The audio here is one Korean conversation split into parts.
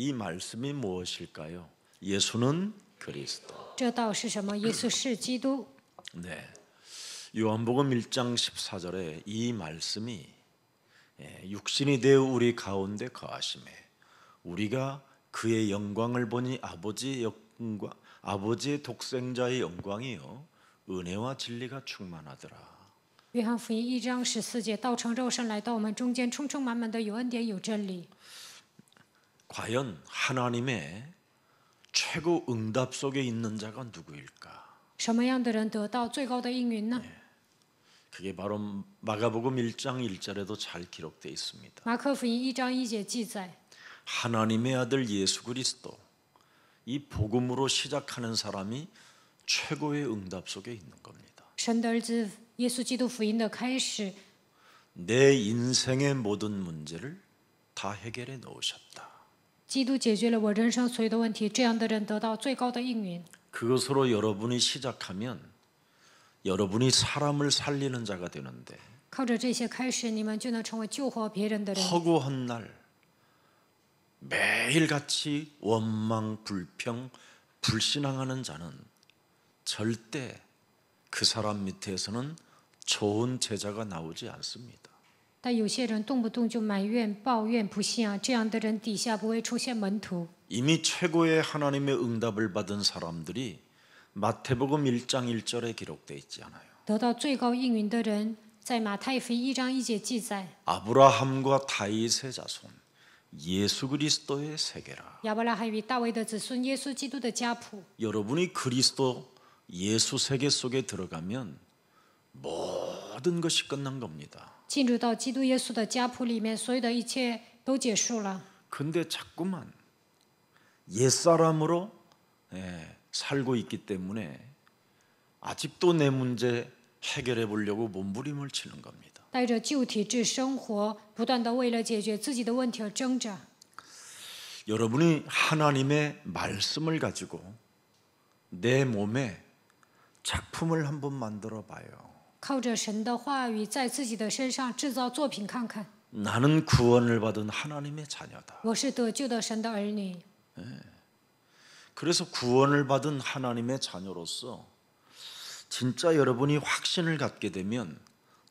이 말씀이 무엇일까요? 예수는 그리스도. 这道是什么？耶稣是基督。 네, 요한복음 1장 14절에 이 말씀이 육신이 되어 우리 가운데 거하심에 우리가 그의 영광을 보니 아버지의 영광, 아버지의 독생자의 영광이요 은혜와 진리가 충만하더라. 约翰福音1章14节，道成肉身来到我们中间，充充满满的有恩典有真理。 과연 하나님의 최고 응답 속에 있는 자가 누구일까? 什么样的人得到最高的应允呢？ 그게 바로 마가복음 1장 1절에도 잘 기록되어 있습니다. 马可福音1章1节记载， 하나님의 아들 예수 그리스도 이 복음으로 시작하는 사람이 최고의 응답 속에 있는 겁니다. 神的儿子耶稣基督福音的开始， 내 인생의 모든 문제를 다 해결해 놓으셨다. 基督解决了我人生所有的问题，这样的人得到最高的应允。 그것으로 여러분이 시작하면 여러분이 사람을 살리는 자가 되는데 靠着这些开始，你们就能成为救活别人的人。 허구한 날 매일같이 원망, 불평, 불신앙하는 자는 절대 그 사람 밑에서는 좋은 제자가 나오지 않습니다. 但有些人动不动就埋怨、抱怨、不信啊，这样的人底下不会出现门徒。 이미 최고의 하나님의 응답을 받은 사람들이 마태복음 1장 1절에 기록되어 있지 않아요. 得到最高应允的人，在马太福音1章1节记载， 아브라함과 다윗의 자손 예수 그리스도의 세계라. 亚伯拉罕与大卫的子孙耶稣基督的家谱。 여러분이 그리스도 예수 세계 속에 들어가면 모든 것이 끝난 겁니다. 进入到基督耶稣的家谱里面，所有的一切都结束了。 근데 자꾸만 옛사람으로 살고 있기 때문에 아직도 내 문제 해결해 보려고 몸부림을 치는 겁니다. 带着旧体制生活，不断的为了解决自己的问题而挣扎。 여러분이 하나님의 말씀을 가지고 내 몸에 작품을 한번 만들어 봐요. 靠着神的话语，在自己的身上制造作品看看。 나는 구원을 받은 하나님의 자녀다. 我是得救的神的儿女， 그래서 구원을 받은 하나님의 자녀로서 진짜 여러분이 확신을 갖게 되면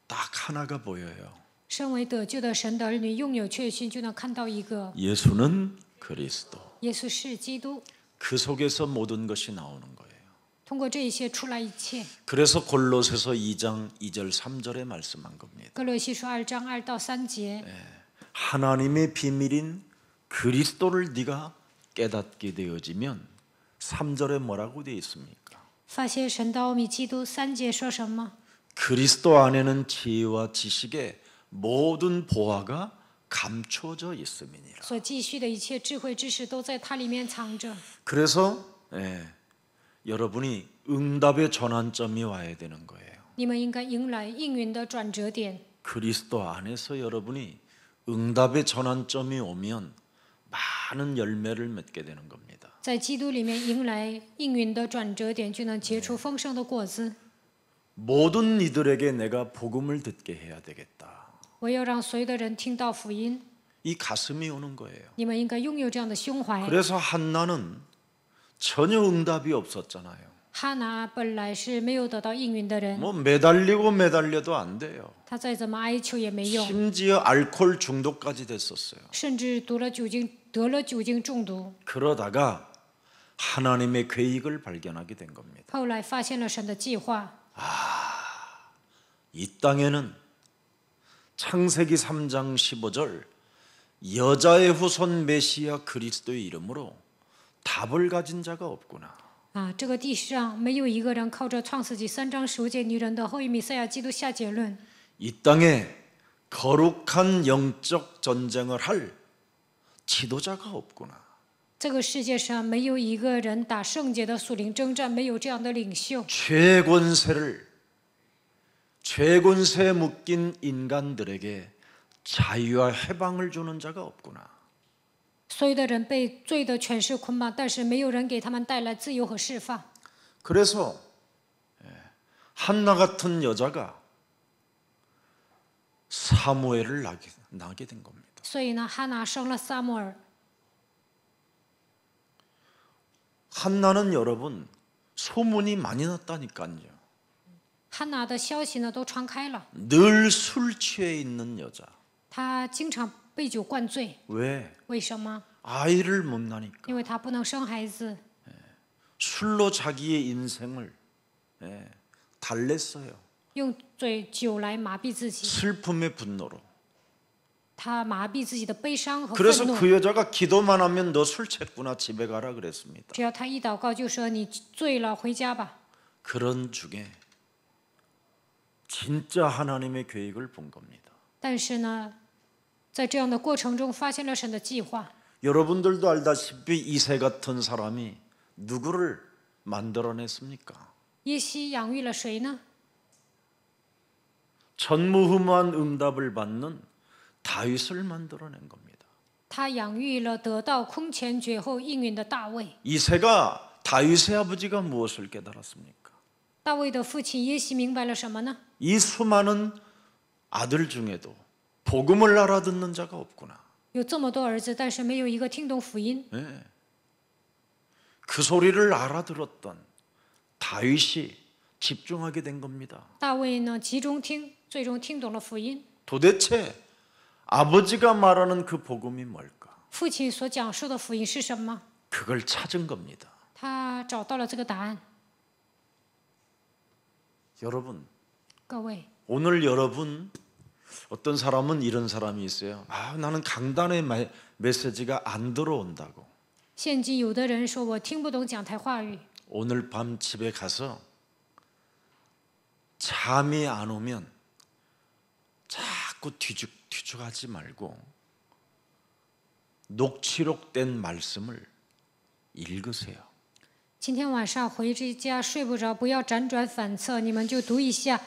딱 하나가 보여요. 身为得救的神的儿女，拥有确信，就能看到一个 예수는 그리스도. 耶稣是基督。 그 속에서 모든 것이 나오는 거예요. 通过这一些出来一切。 그래서 골로새서 2장 2절 3절에 말씀한 겁니다. 哥罗西书2章2到3节， 하나님의 비밀인 그리스도를 네가 깨닫게 되어지면 3절에 뭐라고 되어 있습니까? 发现神的奥秘基督。3节说什么？ 그리스도 안에는 지혜와 지식의 모든 보화가 감춰져 있음이니라. 所继续的一切智慧知识都在它里面藏着。 그래서 여러분이 응답의 전환점이 와야 되는 거예요. 你们应该迎来应允的转折点。 그리스도 안에서 여러분이 응답의 전환점이 오면 많은 열매를 맺게 되는 겁니다. 在基督里面迎来应允的转折点，就能结出丰盛的果子。 모든 이들에게 내가 복음을 듣게 해야 되겠다. 我要让所有的人听到福音。 이 가슴이 오는 거예요. 你们应该拥有这样的胸怀。 그래서 한나는 전혀 응답이 없었잖아요. 哈拿本来是没有得到应允的人， 뭐 매달려도 안 돼요. 他再怎么哀求也没用， 심지어 알코올 중독까지 됐었어요. 甚至得了酒精中毒。 그러다가 하나님의 계획을 발견하게 된 겁니다. 后来发现了神的计划。 이 땅에는 창세기 3장 15절 여자의 후손 메시아 그리스도의 이름으로 답을 가진 자가 없구나. 这个地上没有一个人靠着创世纪3章15节女人的后裔弥赛亚基督下结论。 이 땅에 거룩한 영적 전쟁을 할 지도자가 없구나. 这个世界上没有一个人打圣洁的属灵征战，没有这样的领袖。 죄권세에 묶인 인간들에게 자유와 해방을 주는 자가 없구나. 所有的人被罪的权势捆绑，但是没有人给他们带来自由和释放。 그래서 한나 같은 여자가 사무엘을 낳게 된 겁니다. 所以呢，哈拿生了撒母耳。 한나는 여러분 소문이 많이 났다니까요. 汉娜的消息呢都传开了， 늘 술 취해 있는 여자. 她经常被酒灌醉， 왜? 为什么？ 아이를 못 낳으니까. 因为她不能生孩子， 술로 자기의 인생을 달랬어요. 用酒来麻痹自己， 슬픔의 분노로. 她麻痹自己的悲伤和 그래서 愤怒。 그 여자가 기도만 하면 너 술 취했구나 집에 가라 그랬습니다. 只要她一祷告，就说你醉了，回家吧。 그런 중에 진짜 하나님의 계획을 본 겁니다. 但是呢，在这样的过程中，发现了神的计划。 여러분들도 알다시피 이세 같은 사람이 누구를 만들어냈습니까? 耶西养育了谁呢？ 전무후무한 응답을 받는 다윗을 만들어낸 겁니다. 他养育了得到空前绝后应允的大卫。 이세가 다윗의 아버지가 무엇을 깨달았습니까? 大卫的父亲耶西明白了什么呢？ 이 수많은 아들 중에도 복음을 알아듣는 자가 없구나. 有这么多儿子，但是没有一个听懂福音。 그 소리를 알아들었던 다윗이 집중하게 된 겁니다. 大卫呢，集中听，最终听懂了福音。 도대체 아버지가 말하는 그 복음이 뭘까? 父亲所讲述的福音是什么？ 그걸 찾은 겁니다. 他找到了这个答案。 여러분, 各位， 오늘 여러분 어떤 사람은 이런 사람이 있어요. 나는 강단의 메시지가 안 들어온다고. 现今有的人说我听不懂讲台话语， 오늘 밤 집에 가서 잠이 안 오면 자꾸 뒤죽하지 말고 녹취록된 말씀을 읽으세요. 今天晚上回家睡不着，不要辗转反侧，你们就读一下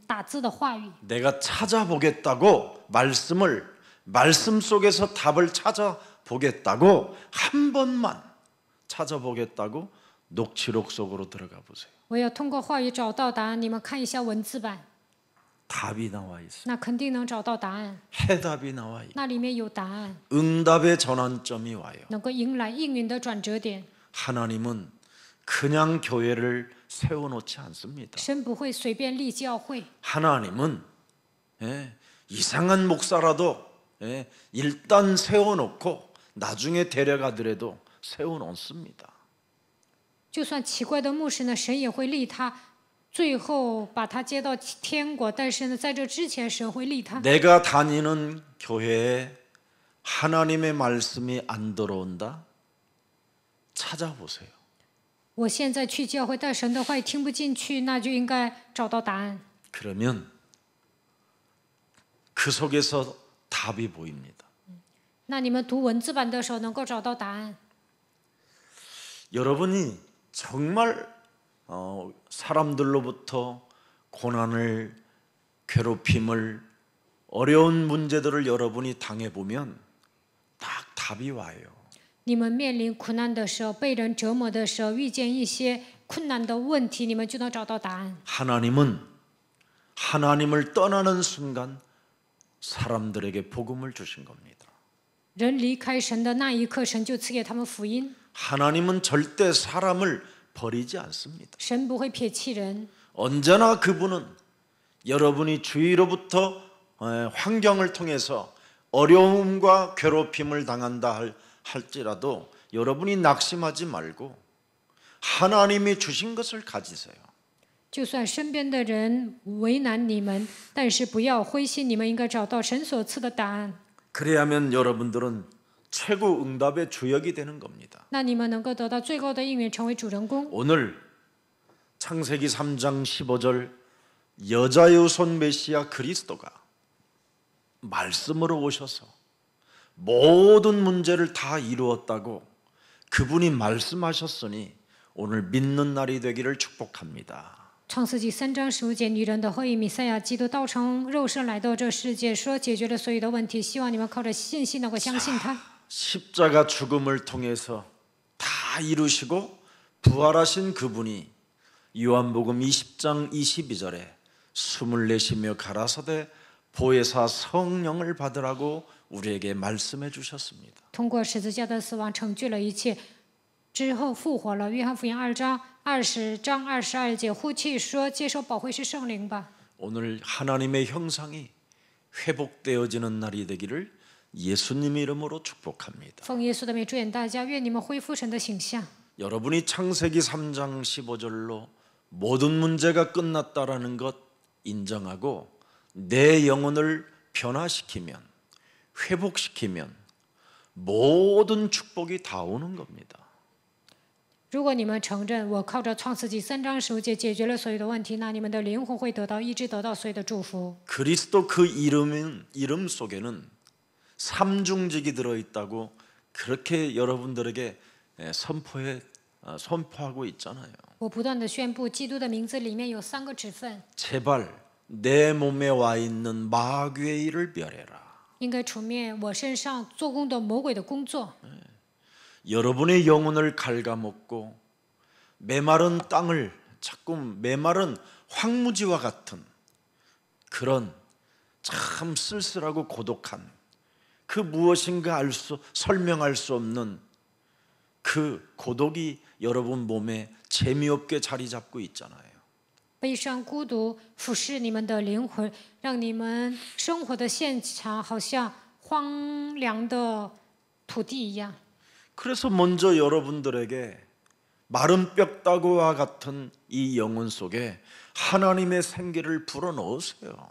打字的话语。 내가 찾아보겠다고 말씀 속에서 답을 찾아보겠다고 한 번만 찾아보겠다고 녹취록 속으로 들어가 보세요. 我要通过话语找到答案，你们看一下文字版， 답이 나와 있어요. 那肯定能找到答案。 해답이 나와 있어요. 那里面有答案， 응답의 전환점이 와요. 能够迎来应允的转折点。 하나님은 그냥 교회를 세워놓지 않습니다. 神不会随便立教会， 하나님은 이상한 목사라도 일단 세워놓고 나중에 데려가더라도 세워놓습니다. 就算奇怪的牧师呢，神也会立他，最后把他接到天国。但是呢，在这之前，神会立他。 내가 다니는 교회에 하나님의 말씀이 안 들어온다? 찾아보세요. 我现在去教会，但神的话语听不进去，那就应该找到答案。 그러면 그 속에서 답이 보입니다. 那你们读文字版的时候，能够找到答案。 여러분이 정말 사람들로부터 고난을, 괴롭힘을, 어려운 문제들을 여러분이 당해보면 딱 답이 와요. 你们面临苦难的时候，被人折磨的时候，遇见一些困难的问题，你们就能找到答案。 하나님은 하나님을 떠나는 순간 사람들에게 복음을 주신 겁니다. 人离开神的那一刻，神就赐给他们福音。 하나님은 절대 사람을 버리지 않습니다. 神不会撇弃人， 언제나 그분은 여러분이 주위로부터 환경을 통해서 어려움과 괴롭힘을 당한다 할지라도 여러분이 낙심하지 말고 하나님이 주신 것을 가지세요. 就算身边的人为难你们，但是不要灰心，你们应该找到神所赐的答案。 그래야면 여러분들은 최고 응답의 주역이 되는 겁니다. 那你们能够得到最高的应允，成为主人公。 오늘 창세기 3장 15절 여자의 손 메시아 그리스도가 말씀으로 오셔서 모든 문제를 다 이루었다고 그분이 말씀하셨으니 오늘 믿는 날이 되기를 축복합니다. 创世纪3章15节，女人的后裔弥赛亚基督道成肉身来到这世界，说解决了所有的问题。希望你们靠着信心能够相信他。 십자가 죽음을 통해서 다 이루시고 부활하신 그분이 요한복음 20장 22절에 숨을 내쉬며 가라사대 보혜사 성령을 받으라고 우리에게 말씀해 주셨습니다. 通过十字架的死亡成就了一切，之后复活了。约翰福音2章22节，呼气说：“接受保惠师圣灵吧。” 오늘 하나님의 형상이 회복되어지는 날이 되기를 예수님의 이름으로 축복합니다. 奉耶稣的名祝愿大家，愿你们恢复神的形象。 여러분이 창세기 3장 15절로 모든 문제가 끝났다라는 것 인정하고 내 영혼을 변화시키면 회복시키면 모든 축복이 다 오는 겁니다. 如果你们承认我靠着创世纪3章15节解决了所有的问题，那你们的灵魂会得到医治，得到所有的祝福。 그리스도 그 이름 속에는 삼중직이 들어있다고 그렇게 여러분들에게 선포하고 있잖아요. 我不断的宣布，基督的名字里面有3个职分， 제발 내 몸에 와 있는 마귀의 일을 멸해라. 应该除灭我身上做工的魔鬼的工作。 여러분의 영혼을 갉아먹고 메마른 땅을 자꾸 메마른 황무지와 같은 그런 참 쓸쓸하고 고독한 그 무엇인가 설명할 수 없는 그 고독이 여러분 몸에 재미없게 자리 잡고 있잖아요. 悲伤、孤独俯视你们的灵魂，让你们生活的现场好像荒凉的土地一样。 그래서 먼저 여러분들에게 마른 뼈다구와 같은 이 영혼 속에 하나님의 생기를 불어넣으세요.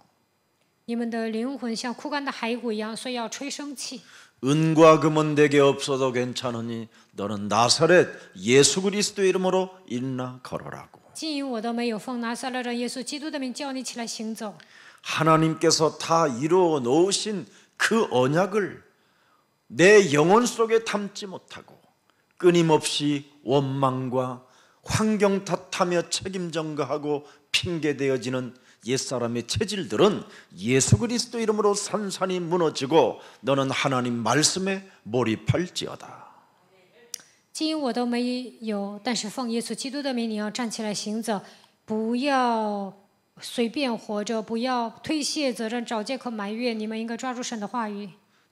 你们的灵魂像枯干的骸骨一样，所以要吹生气。 은과 금은 내게 없어도 괜찮으니 너는 나사렛 예수 그리스도의 이름으로 일어나 걸어라고. 金银我都没有，奉拿撒勒人耶稣基督的名叫你起来行走。 하나님께서 다 이루어 놓으신 그 언약을 내 영혼 속에 담지 못하고 끊임없이 원망과 환경 탓하며 책임 전가하고 핑계대어지는 옛사람의 체질들은 예수 그리스도 이름으로 산산이 무너지고 너는 하나님 말씀에 몰입할지어다. 金银我都没有，但是奉耶稣基督的名，你要站起来行走，不要随便活着，不要推卸责任，找借口埋怨。你们应该抓住神的话语。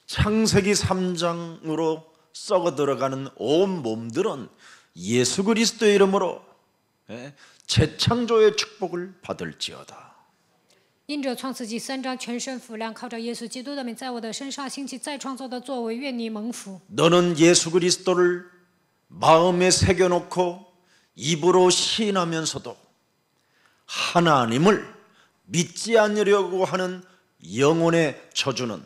창세기 3장으로 썩어 들어가는 온 몸들은 예수 그리스도의 이름으로 재창조의 축복을 받을지어다. 因着创世纪3章全身腐烂，靠着耶稣基督的名，在我的身上兴起再创造的作为，愿你蒙福。 너는 예수 그리스도를 마음에 새겨놓고 입으로 시인하면서도 하나님을 믿지 않으려고 하는 영혼의 저주는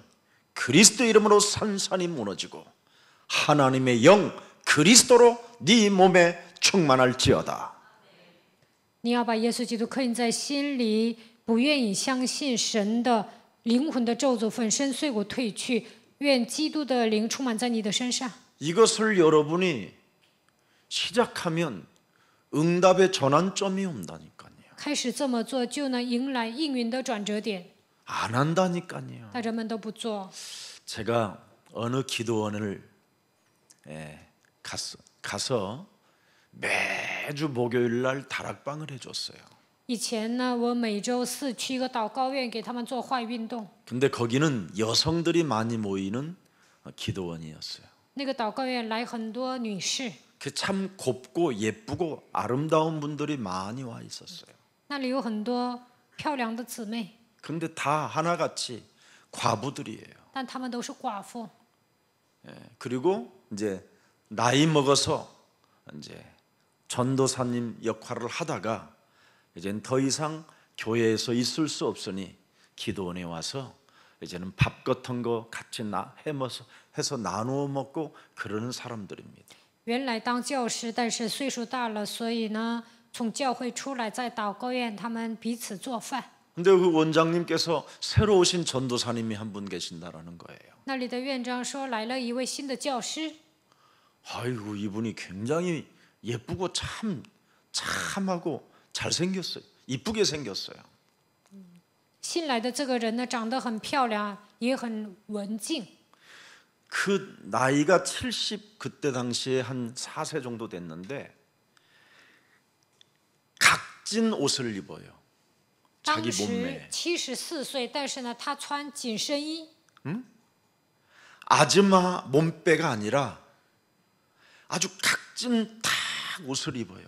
그리스도 이름으로 산산이 무너지고 하나님의 영 그리스도로 네 몸에 충만할지어다. 你要把耶稣基督刻印在心里，不愿意相信神的灵魂的咒诅粉身碎骨退去，愿基督的灵充满在你的身上。 이것을 여러분이 시작하면 응답의 전환점이 온다니까요. 开始这么做，就能迎来应允的转折点。 안 한다니까요. 但人们都不做。 제가 어느 기도원을 가서 매주 목요일 날 다락방을 해줬어요. 以前呢，我每周4去一个祷告院，给他们做坏运动。 근데 거기는 여성들이 많이 모이는 기도원이었어요. 那个祷告院来很多女士， 그 참 곱고 예쁘고 아름다운 분들이 많이 와 있었어요. 那里有很多漂亮的姊妹， 근데 다 하나같이 과부들이에요. 但她们都是寡妇。 그리고 이제 나이 먹어서 이제 전도사님 역할을 하다가 이제는 더 이상 교회에서 있을 수 없으니 기도원에 와서 이제는 밥 같은 거 같이 해서 나누어 먹고 그러는 사람들입니다. 原来当教师，但是岁数大了，所以呢，从教会出来，在祷告院，他们彼此做饭。 근데 그 원장님께서 새로 오신 전도사님이 한 분 계신다라는 거예요. 那里的院长说，来了一位新的教师， 아이고 이분이 굉장히 예쁘고 참하고 잘생겼어요. 이쁘게 생겼어요. 新来的这个人呢，长得很漂亮，也很文静。 그 나이가 70 그때 당시에 한 4세 정도 됐는데 각진 옷을 입어요. 当 자기 时 몸매에 74岁，但是呢，他穿紧身衣， 아즈마 몸빼가 아니라 아주 각 찐 탁 옷을 입어요.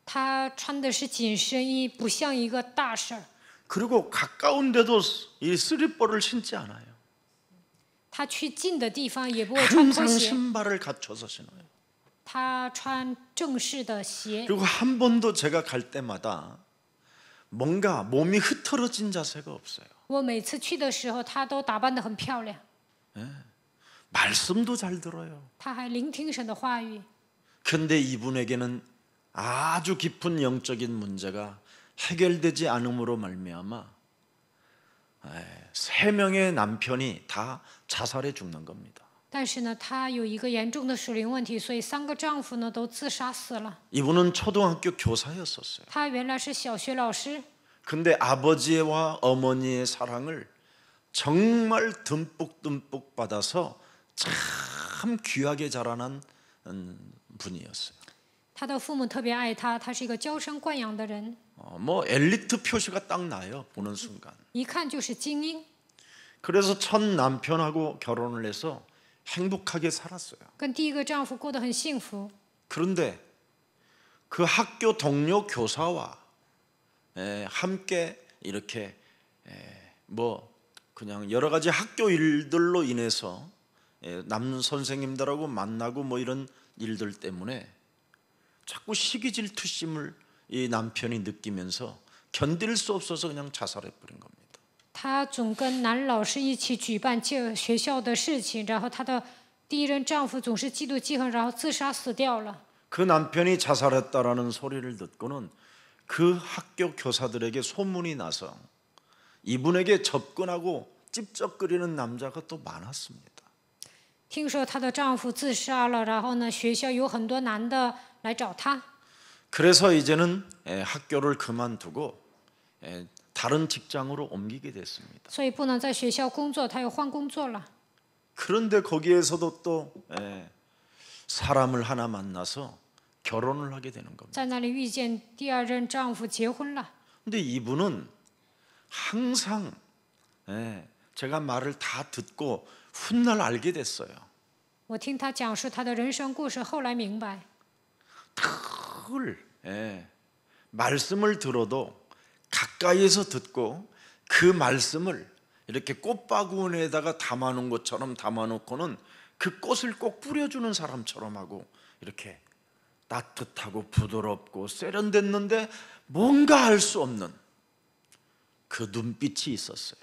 他穿的是紧身衣，不像一个大婶儿。 그리고 가까운데도 이 슬리퍼를 신지 않아요. 他去近的地方也不会穿拖 항상 鞋， 신발을 갖춰서 신어요. 他穿正式的鞋。 그리고 한 번도 제가 갈 때마다 뭔가 몸이 흐트러진 자세가 없어요. 我每次去的时候，他都打扮得很漂亮， 말씀도 잘 들어요. 他还聆听神的话语。 그런데 이분에게는 아주 깊은 영적인 문제가 해결되지 않음으로 말미암아 3명의 남편이 다 자살해 죽는 겁니다. 但是呢，他有一个严重的属灵问题，所以3个丈夫呢都自杀死了。 이분은 초등학교 교사였었어요. 他原来是小学老师， 근데 아버지와 어머니의 사랑을 정말 듬뿍듬뿍 받아서 참 귀하게 자라난 분이었어요. 他的父母特别爱他，他是一个娇生惯养的人， 뭐 엘리트 표시가 딱 나요. 보는 순간. 一看就是精英。 그래서 첫 남편하고 결혼을 해서 행복하게 살았어요. 跟第一个丈夫过得很幸福， 그런데 그 학교 동료 교사와 함께 이렇게 뭐 그냥 여러 가지 학교 일들로 인해서 남 선생님들하고 만나고 뭐 이런 일들 때문에 자꾸 시기 질투심을 이 남편이 느끼면서 견딜 수 없어서 그냥 자살해 버린 겁니다. 他总跟男老师一起举办学校的事情，然后他的第一任丈夫总是嫉妒记恨，然后自杀死掉了。 그 남편이 자살했다라는 소리를 듣고는 그 학교 교사들에게 소문이 나서 이분에게 접근하고 찝쩍거리는 남자가 또 많았습니다. 听说她的丈夫自杀了，然后呢，学校有很多男的来找她， 그래서 이제는 학교를 그만두고 다른 직장으로 옮기게 됐습니다. 所以不能在学校工作，她又换工作了。 그런데 거기에서도 또 사람을 하나 만나서 결혼을 하게 되는 겁니다. 在那里遇见第二任丈夫，结婚了。 근데 이분은 항상 제가 말을 다 듣고 훗날 알게 됐어요. 我听她讲述她的人生故事，后来明白， 늘 말씀을 들어도 가까이에서 듣고 그 말씀을 이렇게 꽃바구니에다가 담아놓은 것처럼 담아놓고는 그 꽃을 꼭 뿌려주는 사람처럼 하고 이렇게 따뜻하고 부드럽고 세련됐는데 뭔가 알 수 없는 그 눈빛이 있었어요.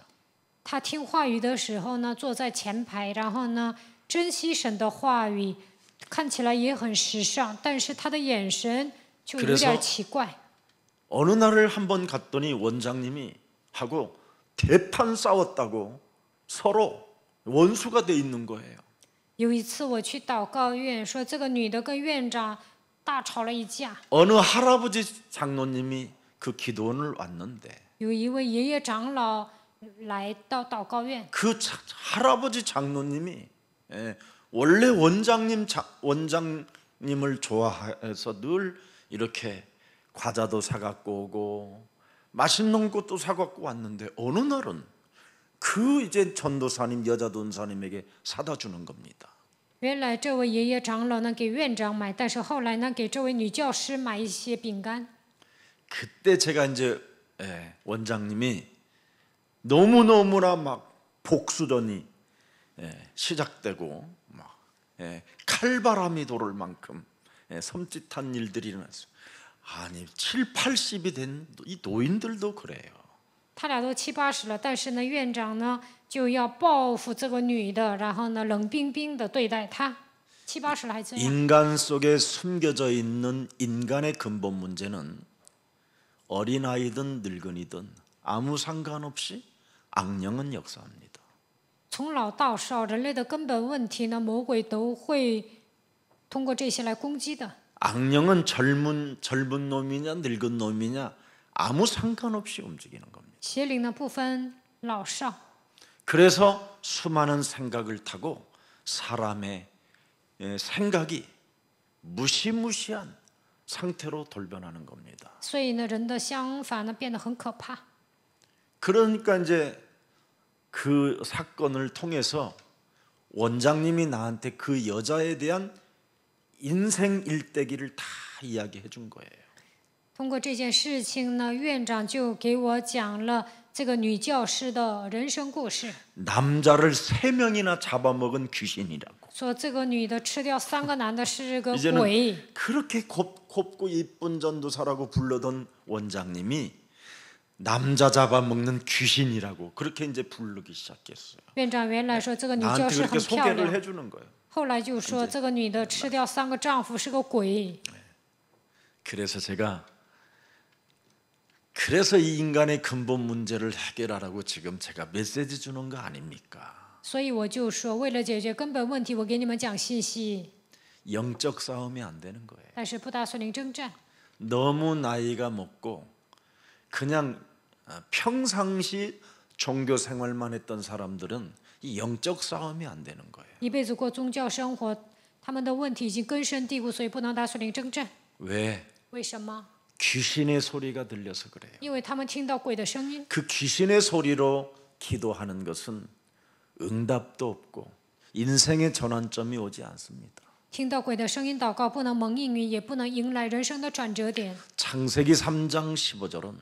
她听话语的时候呢，坐在前排，然后呢，珍惜神的话语，看起来也很时尚，但是她的眼神就有点奇怪。 어느 날을 한번 갔더니 원장님이 하고 대판 싸웠다고 서로 원수가 돼 있는 거예요. 有一次我去祷告院，说这个女的跟院长大吵了一架。 어느 할아버지 장로님이 그 기도원을 왔는데 有一位爷爷长老来到祷告院， 그 할아버지 장로님이 원래 원장님을 좋아해서 늘 이렇게 과자도 사갖고 오고 맛있는 것도 사갖고 왔는데 어느 날은 그 이제 전도사님 여자 전도사님에게 사다 주는 겁니다. 原来这位爷爷长老呢给院长买，但是后来呢给这位女教师买一些饼干。 그때 제가 이제 원장님이 너무너무나 막 복수전이 시작되고 막 칼바람이 돌을 만큼 섬찟한 일들이 일어났어요. 아니 7, 80이 된 이 노인들도 그래요. 他俩都7、80了，但是呢院长呢就要报复这个女的，然后呢冷冰冰的对待她。7、80了还这样。 인간 속에 숨겨져 있는 인간의 근본 문제는 어린아이든 늙은이든 아무 상관없이 악령은 역사합니다. 从老到少，人类的根本问题呢，魔鬼都会通过这些来攻击的。 악령은 젊은 놈이냐 늙은 놈이냐 아무 상관없이 움직이는 겁니다. 邪灵呢不分老少， 그래서 수많은 생각을 타고 사람의 생각이 무시무시한 상태로 돌변하는 겁니다. 所以呢人的想法呢变得很可怕。 그러니까 이제 그 사건을 통해서 원장님이 나한테 그 여자에 대한 인생 일대기를 다 이야기해 준 거예요. 通过这件事情呢，院长就给我讲了这个女教师的人生故事， 남자를 3명이나 잡아먹은 귀신이라고. 说这个女的吃掉3个男的是个 이제는 鬼。 그렇게 곱고 이쁜 전도사라고 불러던 원장님이 남자 잡아먹는 귀신이라고 그렇게 이제 부르기 시작했어요. 院长原来说这个女教 나한테 师 그렇게 很漂 소개를 亮， 해주는 거예요. 后来就说这个女的吃掉3个丈夫是个鬼。 그래서 이 인간의 근본 문제를 해결하라고 지금 제가 메시지 주는 거 아닙니까? 所以我就说，为了解决根本问题，我给你们讲信息， 영적 싸움이 안 되는 거예요. 但是不打属灵征战。 너무 나이가 먹고 그냥 평상시 종교 생활만 했던 사람들은 이 영적 싸움이 안 되는 거예요. 一辈子过宗教生活，他们的问题已经根深蒂固，所以不能打属灵征战。 왜? 为什么？ 귀신의 소리가 들려서 그래요. 因为他们听到鬼的声音， 그 귀신의 소리로 기도하는 것은 응답도 없고 인생의 전환점이 오지 않습니다. 听到鬼的声音祷告，不能蒙应允，也不能迎来人生的转折点。 창세기 3장 15절은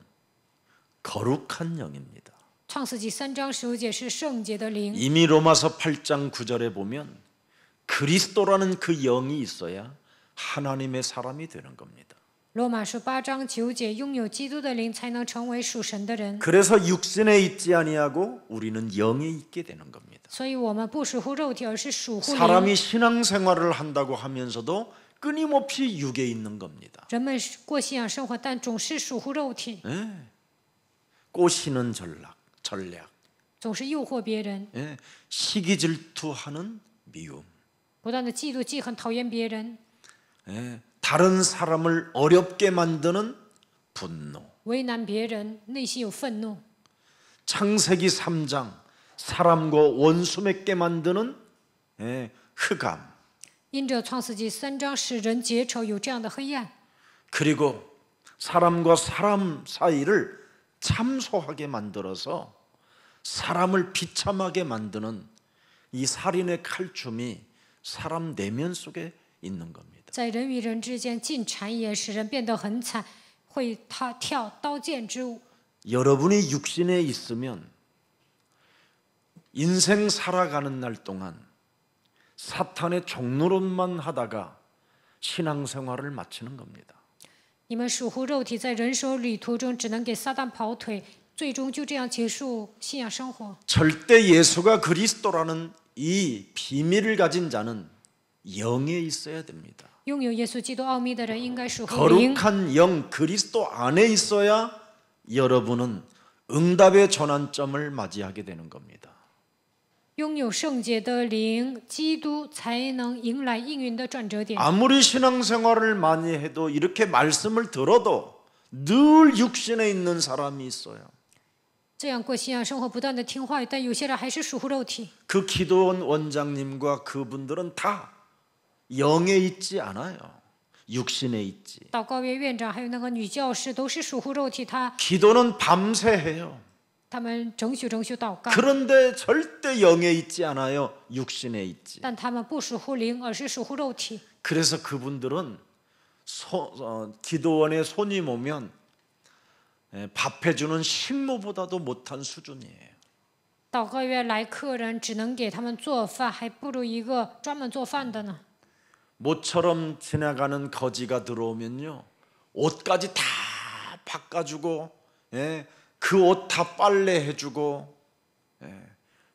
거룩한 영입니다. 创世纪3章15节是圣洁的灵。 이미 로마서 8장 9절에 보면 그리스도라는 그 영이 있어야 하나님의 사람이 되는 겁니다. 罗马书8章9节，拥有基督的灵才能成为属神的人。 그래서 육신에 있지 아니하고 우리는 영에 있게 되는 겁니다. 所以我们不属乎肉体，而是属乎灵。 사람이 신앙생활을 한다고 하면서도 끊임없이 육에 있는 겁니다. 人们过信仰生活，但总是属乎肉体， 꼬시는 전략, 总是诱惑别人， 시기 질투하는 미움, 不断的嫉妒、记恨、讨厌别人， 다른 사람을 어렵게 만드는 분노. 为难别人，内心有愤怒。 창세기 3장 사람과 원수 맺게 만드는 흑암. 因着创世纪3章使人结仇，有这样的黑暗， 그리고 사람과 사람 사이를 참소하게 만들어서 사람을 비참하게 만드는 이 살인의 칼춤이 사람 내면 속에 있는 겁니다. 在人与人之间进谗言，使人变得很惨，会跳刀剑之舞。 여러분이 육신에 있으면 인생 살아가는 날 동안 사탄의 종노릇만 하다가 신앙생활을 마치는 겁니다. 你们属乎肉体，在人生旅途中只能给撒旦跑腿，最终就这样结束信仰生活。 절대 예수가 그리스도라는 이 비밀을 가진 자는 영에 있어야 됩니다. 拥有耶稣基督奥秘的人，应该属乎灵。 거룩한 영 그리스도 안에 있어야 여러분은 응답의 전환점을 맞이하게 되는 겁니다. 拥有圣洁的灵，基督才能迎来应允的转折点。 아무리 신앙생활을 많이 해도 이렇게 말씀을 들어도 늘 육신에 있는 사람이 있어요. 这样过信仰生活，不断的听话语，但有些人还是属乎肉体。 그 기도원 원장님과 그분들은 다 영에 있지 않아요. 육신에 있지. 祷告院院长还有那个女教师都是属乎肉体，기도는 밤새 해요. 他们整宿祷告， 그런데 절대 영에 있지 않아요. 육신에 있지. 但他们不属乎灵，而是属乎肉体。 그래서 그분들은 기도원에 손님 오면 밥 해주는 식모보다도 못한 수준이에요. 祷告院来客人只能给他们做饭，还不如一个专门做饭的呢。 모처럼 지나가는 거지가 들어오면요 옷까지 다 바꿔주고 그 옷 다 빨래해주고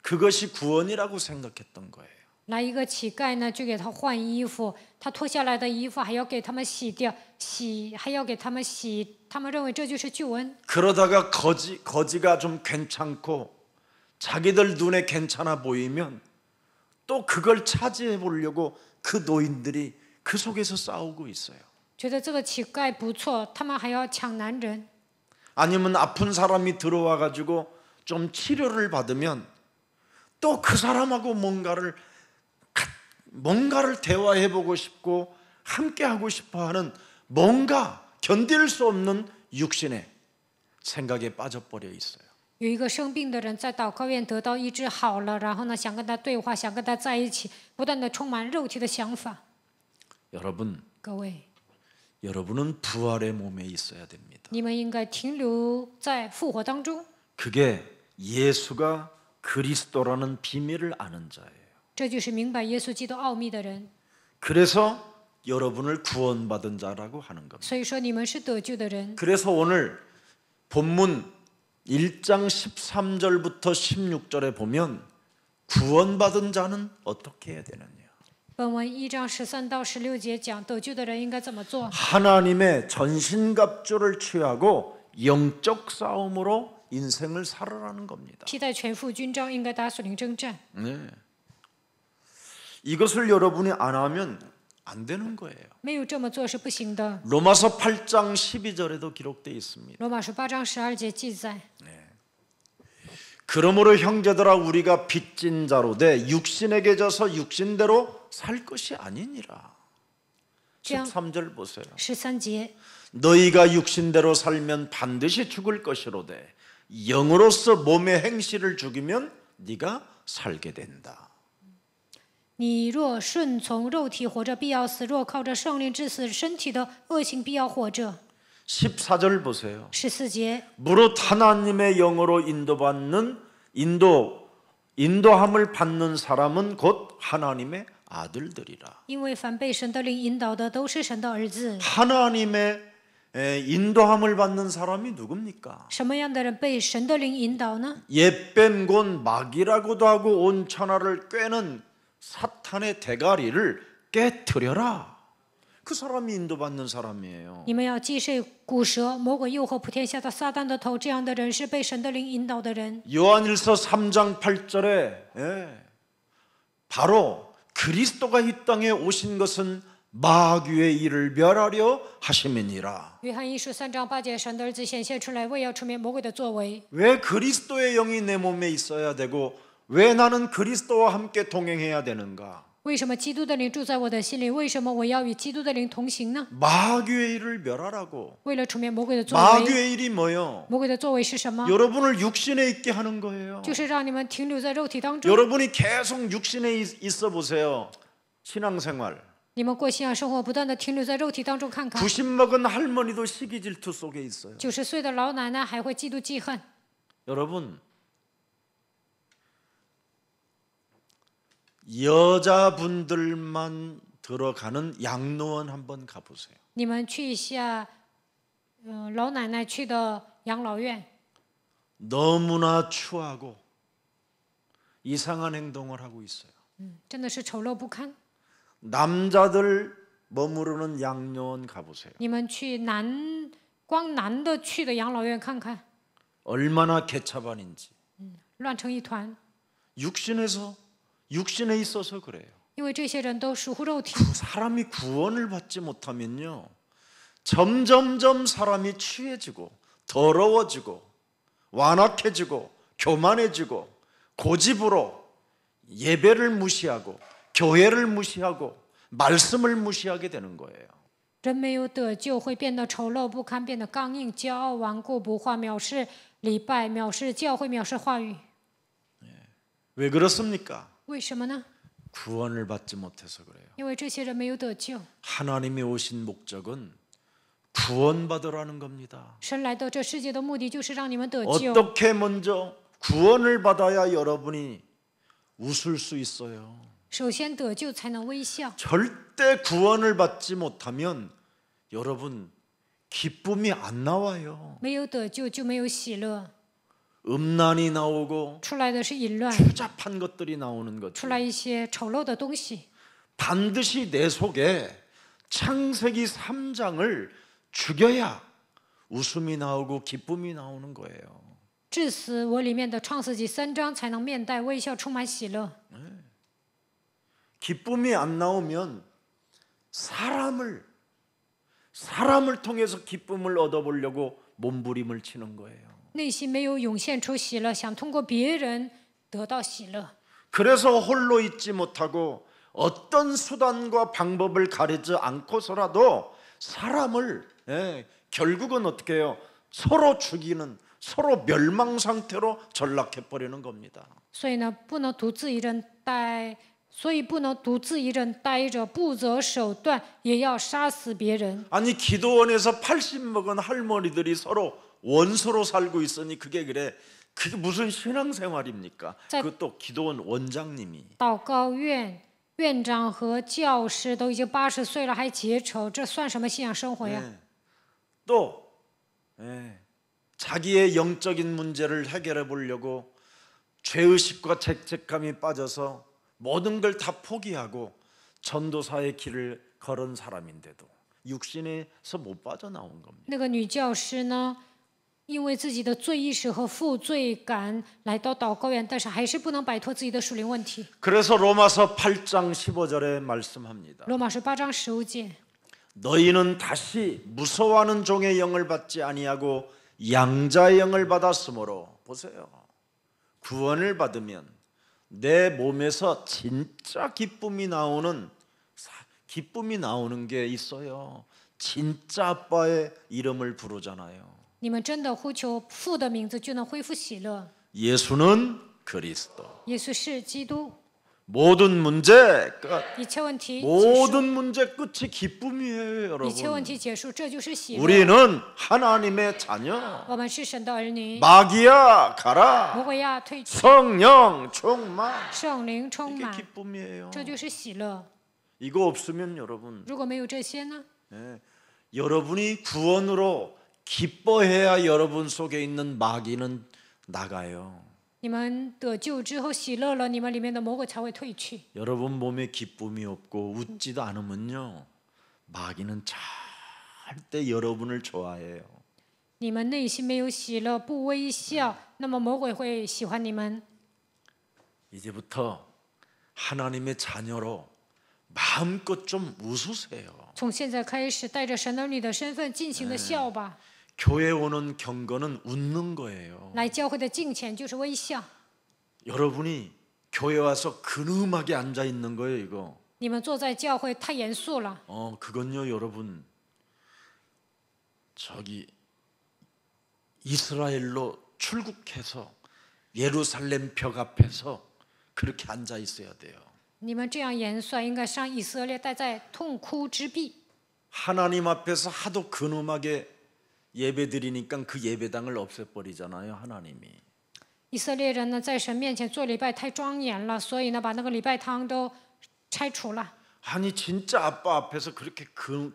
그것이 구원이라고 생각했던 거예요. 来一个乞丐呢，就给他换衣服，他脱下来的衣服还要给他们洗掉，还要给他们洗，他们认为这就是救恩。 그러다가 거지가 좀 괜찮고 자기들 눈에 괜찮아 보이면 또 그걸 차지해 보려고 그 노인들이 그 속에서 싸우고 있어요. 觉得这个乞丐不错，他们还要抢男人。 아니면 아픈 사람이 들어와 가지고 좀 치료를 받으면 또 그 사람하고 뭔가를 대화해 보고 싶고 함께 하고 싶어 하는 뭔가 견딜 수 없는 육신의 생각에 빠져버려 있어요. 有一个生病的人在祷告院得到医治好了，然后呢，想跟他对话，想跟他在一起，不断的充满肉体的想法。 여러분, 各位， 여러분은 부활의 몸에 있어야 됩니다. 你们应该停留在复活当中， 그게 예수가 그리스도라는 비밀을 아는 자예요. 这就是明白耶稣基督奥秘的人。 그래서 여러분을 구원받은 자라고 하는 겁니다. 所以说，你们是得救的人。 그래서 오늘 본문 1장 13절부터 16절에 보면 구원받은 자는 어떻게 해야 되느냐? 本文1章13到16节讲得救的人应该怎么做。 하나님의 전신갑주를 취하고 영적 싸움으로 인생을 살아라는 겁니다. 披戴全副军装，应该打属灵征战。 네. 이것을 여러분이 안 하면 안 되는 거예요. 没有这么做是不行的。 로마서 8장 12절에도 기록되어 있습니다. 罗马书8章12节记载。 그러므로 형제들아 우리가 빚진 자로 돼 육신에게 져서 육신대로 살 것이 아니니라. 13절 보세요. 13节， 너희가 육신대로 살면 반드시 죽을 것이로되 영으로서 몸의 행실을 죽이면 네가 살게 된다. 你若顺从肉体活着，必要死；若靠着圣灵致死身体的恶行，必要活着。 14절 보세요. 14节， 무릇 하나님의 영으로 인도함을 받는 사람은 곧 하나님의 아들들이라. 因为凡被神的灵引导的，都是神的儿子。 하나님의 인도함을 받는 사람이 누굽니까? 什么样的人被神的灵引导呢？ 옛뱀 곧 마귀라고도 하고 온 천하를 꿰는 사탄의 대가리를 깨트려라. 그 사람이 인도받는 사람이에요. 你们要击碎骨蛇，魔鬼诱惑普天下的撒旦的头，这样的人是被神的灵引导的人。 요한일서 3장 8절에 바로 그리스도가 이 땅에 오신 것은 마귀의 일을 멸하려 하심이니라. 约翰一书3章8节，神的儿子显现出来，为要除灭魔鬼的作为。 왜 그리스도의 영이 내 몸에 있어야 되고 왜 나는 그리스도와 함께 동행해야 되는가? 为什么基督的灵住在我的心里？为什么我要与基督的灵同行呢？ 마귀의 일을 멸하라고. 为了除灭魔鬼的作为。 마귀의 일이 뭐요? 魔鬼的作为是什么？ 여러분을 육신에 있게 하는 거예요. 就是让你们停留在肉体当中。 여러분이 계속 육신에 있어 보세요. 신앙생활. 你们过信仰生活，不断的停留在肉体当中看看。 90 먹은 할머니도 시기 질투 속에 있어요. 90岁的老奶奶还会嫉妒记恨。 여러분, 여자분들만 들어가는 양로원 한번 가보세요. 你们去一下，老奶奶去的养老院， 너무나 추하고 이상한 행동을 하고 있어요. 真的是丑陋不堪。 남자들 머무르는 양로원 가보세요. 你们去光男的去的养老院看看， 얼마나 개차반인지. 乱成一团。 육신에 있어서 그래요. 因为这些人都属乎肉体， 사람이 구원을 받지 못하면요, 점점점 사람이 취해지고 더러워지고 완악해지고 교만해지고 고집으로 예배를 무시하고 교회를 무시하고 말씀을 무시하게 되는 거예요. 人没有得救，会变得丑陋不堪，变得刚硬、骄傲、顽固不化，藐视礼拜，藐视教会，藐视话语。 왜 그렇습니까? 为什么呢？ 구원을 받지 못해서 그래요. 因为这些人没有得救。 하나님이 오신 목적은 구원받으라는 겁니다. 神来到这世界的目的就是让你们得救。 어떻게 먼저 구원을 받아야 여러분이 웃을 수 있어요? 首先得救才能微笑。 절대 구원을 받지 못하면 여러분 기쁨이 안 나와요. 没有得救就没有喜乐， 음란이 나오고 出来的是淫乱， 추잡한 것들이 나오는 出 것들. 来一些丑陋的东西。 반드시 내 속에 창세기 3장을 죽여야 웃음이 나오고 기쁨이 나오는 거예요. 致死我里面的创世纪3章，才能面带微笑，充满喜乐。 기쁨이 안 나오면 사람을 통해서 기쁨을 얻어보려고 몸부림을 치는 거예요. 内心没有涌现出喜乐，想通过别人得到喜乐， 그래서 홀로 있지 못하고 어떤 수단과 방법을 가리지 않고서라도 사람을 결국은 어떻게 해요? 서로 죽이는, 서로 멸망 상태로 전락해 버리는 겁니다. 所以呢，不能独自一人带所以不能独自一人待着，不择手段也要杀死别人。 아니 기도원에서 80 먹은 할머니들이 서로 원수로 살고 있으니 그게 무슨 신앙생활입니까? 자- 그것도 기도원 원장님이 祷告院院长和教师都已经80岁了，还结仇，这算什么信仰生活呀？ 예. 또 자기의 영적인 문제를 해결해 보려고 죄의식과 죄책감이 빠져서 모든 걸 다 포기하고 전도사의 길을 걸은 사람인데도 육신에서 못 빠져나온 겁니다. 那个女教师呢，因为自己的罪意识和负罪感来到祷告院，但是还是不能摆脱自己的属灵问题。 그래서 로마서 8장 15절에 말씀합니다. 罗马书8章15节， 너희는 다시 무서워하는 종의 영을 받지 아니하고 양자의 영을 받았으므로 보세요. 구원을 받으면 내 몸에서 진짜 기쁨이 나오는 게 있어요. 진짜 아빠의 이름을 부르잖아요. 你们真的呼求父的名字，就能恢复喜乐。 예수는 그리스도. 耶稣是基督， 모든 문제 끝. 一切问题结束， 모든 문제 끝이 기쁨이에요, 一切问 여러분. 题结束，这就是喜乐。 우리는 하나님의 자녀. 我们是神的儿女， 마귀야 가라. 魔鬼呀退去， 성령 충만. 圣灵充 이게 满， 기쁨이에요. 这就是喜乐。 이거 없으면 여러분, 如果没有这些呢？ 여러분이 구원으로 기뻐해야 여러분 속에 있는 마귀는 나가요. 你们得救之后喜乐了，你们里面的魔鬼才会退去。 여러분 몸에 기쁨이 없고 웃지도 않으면요, 마귀는 절대 여러분을 좋아해요. 你们内心没有喜乐，不微笑，那么魔鬼会喜欢你们。 이제부터 하나님의 자녀로 마음껏 좀 웃으세요. 从现在开始，带着神儿女的身份，尽情的笑吧。 교회 오는 경건은 웃는 거예요. 来教会的敬虔就是微笑。 여러분이 교회 와서 근엄하게 앉아 있는 거예요, 이거. 你们坐在教会太严肃了。 그건요, 여러분. 저기 이스라엘로 출국해서 예루살렘 벽 앞에서 그렇게 앉아 있어야 돼요. 你们这样严肃，应该上以色列，待在痛哭之壁。 하나님 앞에서 하도 근엄하게 예배드리니까 그 예배당을 없애버리잖아요, 하나님이. 以色列人呢，在神面前做礼拜太庄严了，所以呢，把那个礼拜堂都拆除了。 아니 진짜 아빠 앞에서 그렇게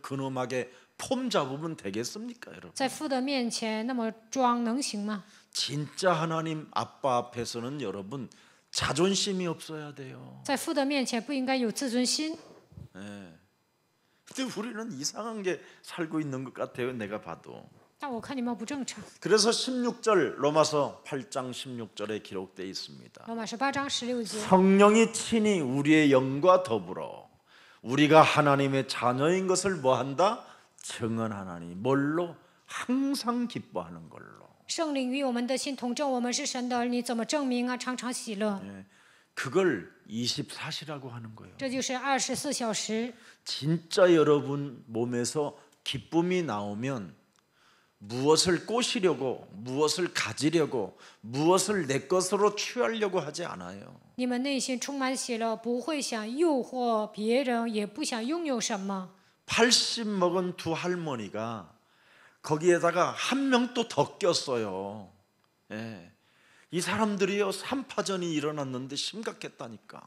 근엄하게 폼 잡으면 되겠습니까, 여러분? 在父的面前那么装能行吗？ 진짜 하나님 아빠 앞에서는 여러분 자존심이 없어야 돼요. 在父的面前不应该有自尊心。 근데 우리는 이상한 게 살고 있는 것 같아요, 내가 봐도. 但我看你们不正常。 그래서 16절 로마서 8장 16절에 기록되어 있습니다. 罗马书8章16节， 성령이 친히 우리의 영과 더불어 우리가 하나님의 자녀인 것을 뭐한다? 증언하나니. 뭘로? 항상 기뻐하는 걸로. 圣灵与我们的心同证，我们是神的儿女，怎么证明啊？常常喜乐， 그걸 24시라고 하는 거예요. 这就是24小时。 진짜 여러분 몸에서 기쁨이 나오면 무엇을 꼬시려고, 무엇을 가지려고, 무엇을 내 것으로 취하려고 하지 않아요. 你们内心充满喜乐，不会想诱惑别人，也不想拥有什么。 80 먹은 두 할머니가 거기에다가 한 명 또 더 꼈어요. 이 사람들이요, 삼파전이 일어났는데 심각했다니까.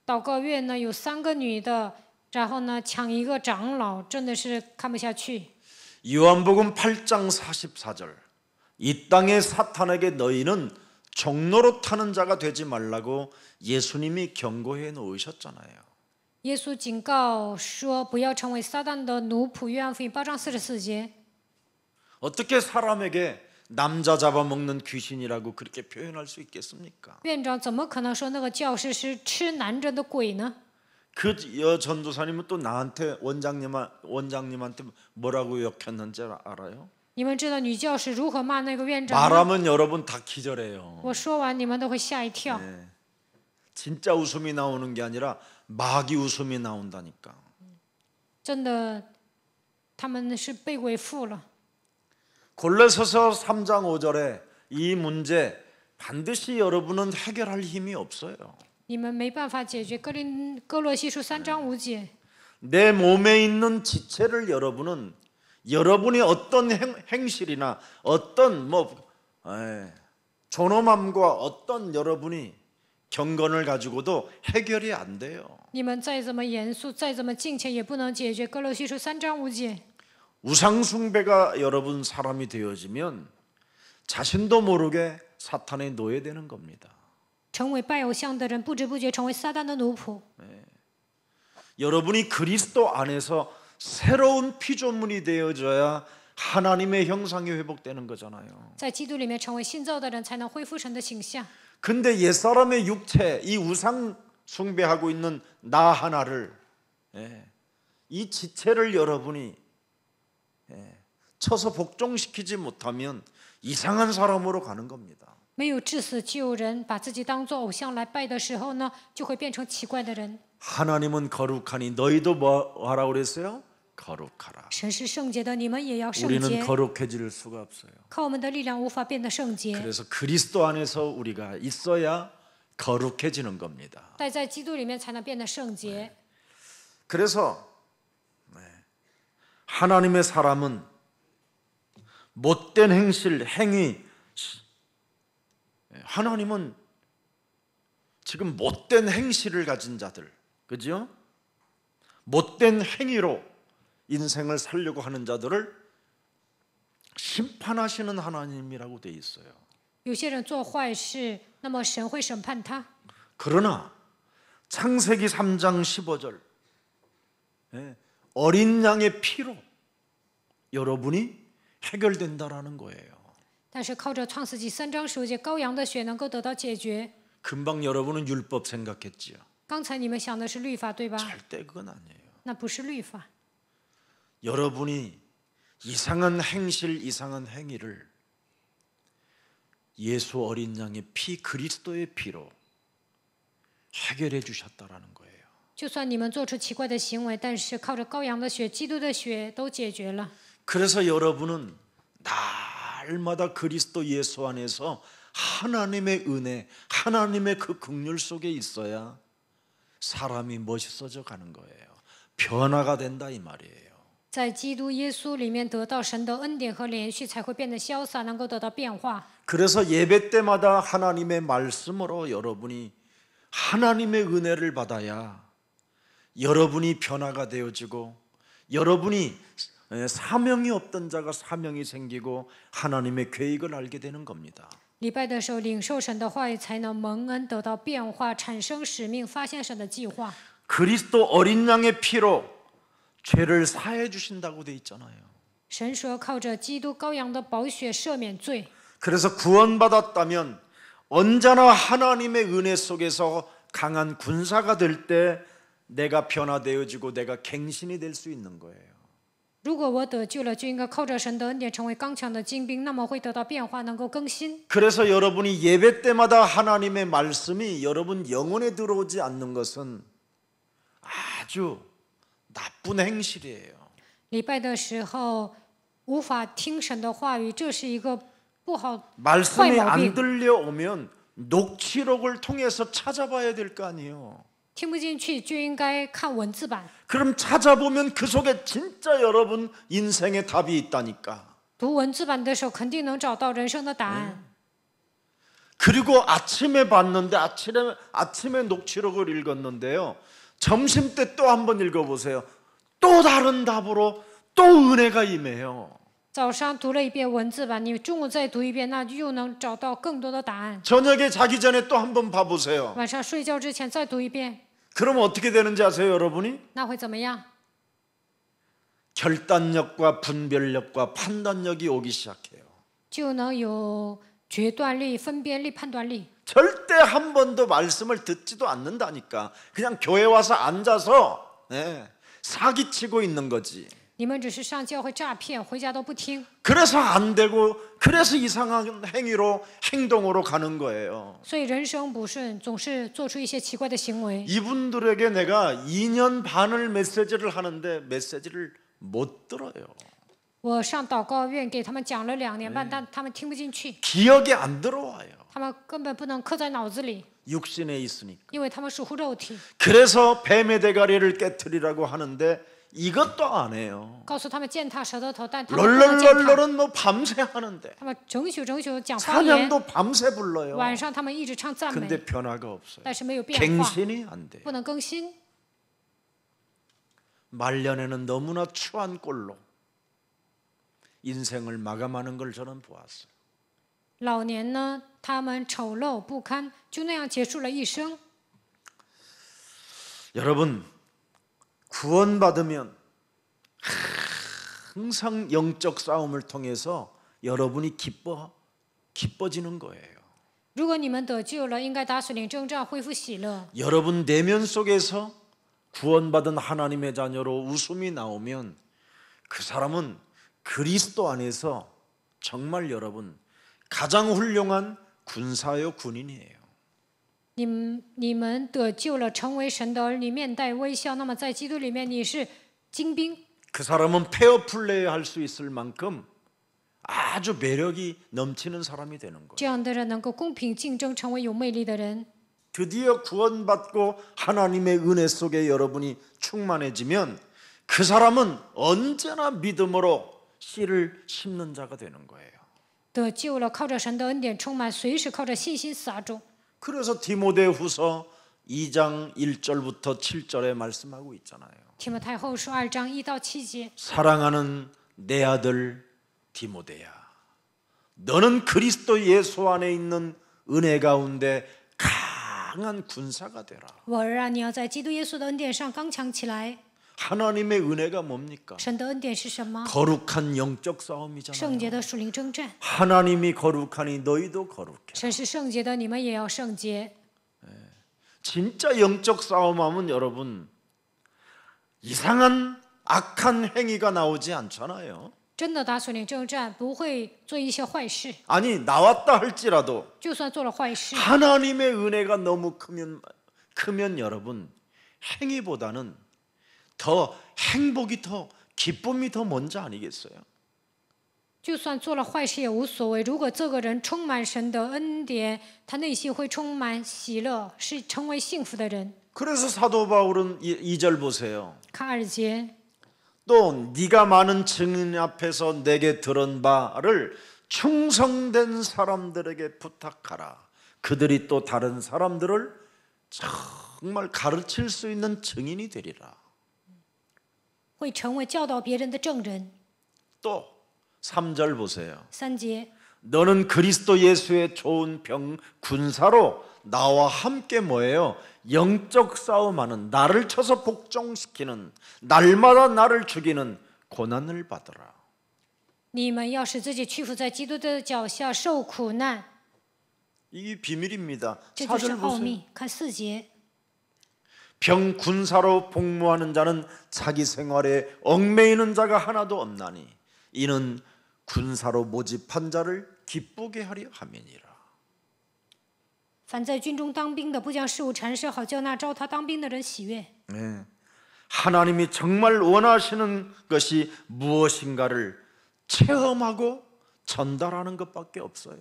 祷告院呢有3个女的，然后呢抢一个长老，真的是看不下去。 요한복음 8장 44절. 이 땅의 사탄에게 너희는 종로로 타는 자가 되지 말라고 예수님이 경고해 놓으셨잖아요. 耶稣警告说，不要成为撒旦的奴仆。约翰福音8章44节。 어떻게 사람에게 남자 잡아먹는 귀신이라고 그렇게 표현할 수 있겠습니까? 院长怎么可能说那个教师是吃男人的鬼呢？ 그 전도사님은 또 나한테 원장님한테 뭐라고 욕했는지 알아요? 你们知道女教师如何骂那个院长吗？ 말하면 여러분 다 기절해요. 我说完你们都会吓一跳。 진짜 웃음이 나오는 게 아니라 마귀 웃음이 나온다니까. 真的，他们是被鬼附了。 골로새서 3장 5절에 이 문제 반드시 여러분은 해결할 힘이 없어요. 你们没办法解决哥罗西书3章5节。 내 몸에 있는 지체를 여러분은 여러분이 어떤 행실이나 어떤 존엄함과 어떤 여러분이 경건을 가지고도 해결이 안 돼요. 你们再怎么严肃，再怎么敬虔，也不能解决哥罗西书3章5节。 우상 숭배가 여러분 사람이 되어지면 자신도 모르게 사탄의 노예되는 겁니다. 成为拜偶像的人，不知不觉成为撒旦的奴仆。 여러분이 그리스도 안에서 새로운 피조물이 되어져야 하나님의 형상이 회복되는 거잖아요. 在基督里面成为新造的人，才能恢复神的形象。 근데 옛사람의 육체, 이 우상 숭배하고 있는 나 하나를 이 지체를 여러분이 쳐서 복종시키지 못하면 이상한 사람으로 가는 겁니다. 没有致死救人，把自己当作偶像来拜的时候呢，就会变成奇怪的人。 하나님은 거룩하니 너희도 뭐하라고 그랬어요? 거룩하라. 神是圣洁的，你们也要圣 우리는 洁。 거룩해질 수가 없어요. 靠我们的力量无法变得圣洁， 그래서 그리스도 안에서 우리가 있어야 거룩해지는 겁니다. 但在基督里面才能变得圣洁。 그래서 하나님의 사람은 못된 행위, 하나님은 지금 못된 행실을 가진 자들, 그죠? 못된 행위로 인생을 살려고 하는 자들을 심판하시는 하나님이라고 돼 있어요. 有些人做坏事，那么神会审判他。 그러나 창세기 3장 15절 어린 양의 피로 여러분이 해결된다라는 거예요. 但是靠着创世纪3章15节羔羊的血能够得到解决。 금방 여러분은 율법 생각했지요. 刚才你们想的是律法，对吧？ 절대 그건 아니에요. 那不是律法。 여러분이 이상한 행실, 이상한 행위를 예수 어린 양의 피, 그리스도의 피로 해결해 주셨다라는 거예요. 就算你们做出奇怪的行为，但是靠着羔羊的血、基督的血都解决了。 그래서 여러분은 날마다 그리스도 예수 안에서 하나님의 은혜, 하나님의 그 긍휼 속에 있어야 사람이 멋있어져 가는 거예요. 변화가 된다 이 말이에요. 在基督耶稣里面得到神的恩典和连续，才会变得潇洒，能够得到变化。 그래서 예배 때마다 하나님의 말씀으로 여러분이 하나님의 은혜를 받아야 여러분이 변화가 되어지고 여러분이 사명이 없던 자가 사명이 생기고 하나님의 계획을 알게 되는 겁니다. 礼拜的时候领受神的话语，才能蒙恩得到变化，产生使命，发现神的计划。 그리스도 어린 양의 피로 죄를 사해 주신다고 돼 있잖아요. 神说靠着基督羔羊的宝血赦免罪。 그래서 구원받았다면 언제나 하나님의 은혜 속에서 강한 군사가 될 때 내가 변화되어지고 내가 갱신이 될 수 있는 거예요. 如果我得救了，就应该靠着神的恩典成为刚强的精兵，那么会得到变化，能够更新。 그래서 여러분이 예배 때마다 하나님의 말씀이 여러분 영혼에 들어오지 않는 것은 아주 나쁜 행실이에요. 礼拜的时候无法听神的话语，这是一个不好坏 말씀이 毛 안 病。 들려오면 녹취록을 통해서 찾아봐야 될 거 아니에요. 听不进去就应该看文字版， 그럼 찾아보면 그 속에 진짜 여러분 인생의 답이 있다니까. 读文字版的时候肯定能找到人生的答案。 그리고 아침에 봤는데 아침에 녹취록을 읽었는데요. 점심 때 또 한번 읽어보세요. 또 다른 답으로 또 은혜가 임해요. 早上读了一遍文字版，你中午再读一遍，那又能找到更多的答案。 저녁에 자기 전에 또 한번 봐보세요. 晚上睡觉之前再读一遍， 그럼 어떻게 되는지 아세요, 여러분이? 那会怎么样？ 결단력과 분별력과 판단력이 오기 시작해요. 就能有决断力、分辨力、判断力。 절대 한 번도 말씀을 듣지도 않는다니까. 그냥 교회 와서 앉아서 사기치고 있는 거지. 你们只是上教会诈骗，回家都不听， 그래서 안 되고 그래서 이상한 행위로 행동으로 가는 거예요. 所以人生不顺，总是做出一些奇怪的行为。 이분들에게 내가 2년 반을 메시지를 하는데 메시지를 못 들어요. 我上祷告院给他们讲了2年半，但他们听不进去， 기억이 안 들어와요. 他们根本不能刻在脑子里。 육신에 있으니까. 因为他们属乎肉体。 그래서 뱀의 대가리를 깨트리라고 하는데 이것도 안 해요. 告诉他们践踏蛇的头，但他们不能践踏。 럴럴럴럴은 뭐 밤새 하는데 他们整宿整宿讲方言， 찬양도 밤새 불러요. 晚上他们一直唱赞美， 근데 변화가 없어요. 但是没有变化， 갱신이 안 돼요. 不能更新。 말년에는 너무나 추한 꼴로 인생을 마감하는 걸 저는 보았어요. 老年呢，他们丑陋不堪，就那样结束了一生。 여러분 구원받으면 항상 영적 싸움을 통해서 여러분이 기뻐지는 거예요. 如果你们得救了，应该打属灵征战，恢复喜乐。 여러분 내면 속에서 구원받은 하나님의 자녀로 웃음이 나오면 그 사람은 그리스도 안에서 정말 여러분 가장 훌륭한 군사요 군인이에요. 你们得救了，成为神的儿女，面带微笑。那么在基督里面，你是精兵。 그 사람은 페어플레이 할 수 있을 만큼 아주 매력이 넘치는 사람이 되는 거예요. 这样的人能够公平竞争，成为有魅力的人。 드디어 구원받고 하나님의 은혜 속에 여러분이 충만해지면 그 사람은 언제나 믿음으로 씨를 심는 자가 되는 거예요. 得救了，靠着神的恩典充满，随时靠着信心撒种。 그래서 디모데후서 2장 1절부터 7절에 말씀하고 있잖아요. 提摩太后书2章1到7节， 사랑하는 내 아들 디모데야, 너는 그리스도 예수 안에 있는 은혜 가운데 강한 군사가 되라. 我儿啊，你要在基督耶稣的恩典上刚强起来。 하나님의 은혜가 뭡니까? 神的恩典是什么？ 거룩한 영적 圣 싸움이잖아요. 洁的属灵征战。 하나님이 거룩하니 너희도 거룩해. 神是圣洁的，你们也要圣洁。 진짜 영적 싸움하면 여러분 이상한 악한 행위가 나오지 않잖아요. 真的打属灵征战，不会做一些坏事。 아니 나왔다 할지라도 就算做了坏事， 하나님의 은혜가 너무 크면 여러분 행위보다는 더 행복이 더 기쁨이 더 먼저 아니겠어요? 就算做了坏事也无所谓。如果这个人充满神的恩典，他内心会充满喜乐，是成为幸福的人。 그래서 사도 바울은 2절 보세요. 看2节， 또 네가 많은 증인 앞에서 내게 들은 바를 충성된 사람들에게 부탁하라. 그들이 또 다른 사람들을 정말 가르칠 수 있는 증인이 되리라. 会成为教导别人的证人。 또 3절 보세요. 3节， 너는 그리스도 예수의 좋은 군사로 나와 함께 뭐예요? 영적 싸움하는 나를 쳐서 복종시키는 날마다 나를 죽이는 고난을 받으라. 你们要使自己屈服在基督的脚下，受苦难， 이게 비밀입니다. 这就是 4절 奥 보세요. 秘。看4节， 병 군사로 복무하는 자는 자기 생활에 얽매이는 자가 하나도 없나니 이는 군사로 모집한 자를 기쁘게 하려 함이니라. 凡在军中当兵的，不将事务缠身，好叫那招他当兵的人喜悦。 네. 하나님이 정말 원하시는 것이 무엇인가를 체험하고 전달하는 것밖에 없어요.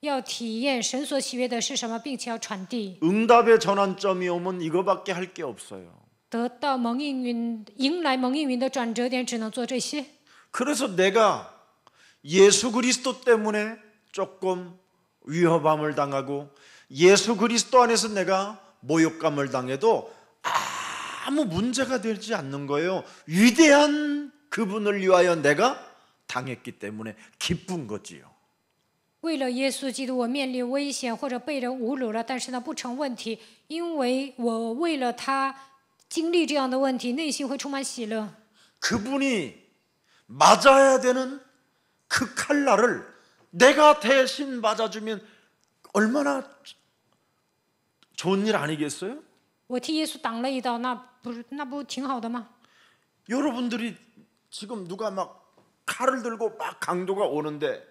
要体验神所喜悦的是什么，并且要传递。 응답의 전환점이 오면 이거밖에 할 게 없어요. 得到蒙应允，迎来蒙应允的转折点，只能做这些。 그래서 내가 예수 그리스도 때문에 조금 위협함을 당하고 예수 그리스도 안에서 내가 모욕감을 당해도 아무 문제가 되지 않는 거예요. 위대한 그분을 위하여 내가 당했기 때문에 기쁜 거지요. 为了耶稣基督，我面临危险或者被人侮辱了，但是呢不成问题，因为我为了他经历这样的问题，内心会充满喜乐。 그분이 맞아야 되는 그 칼날을 내가 대신 맞아주면 얼마나 좋은 일 아니겠어요? 我替耶稣挡了一刀，那不挺好的吗？ 여러분들이 지금 누가 막 칼을 들고 막 강도가 오는데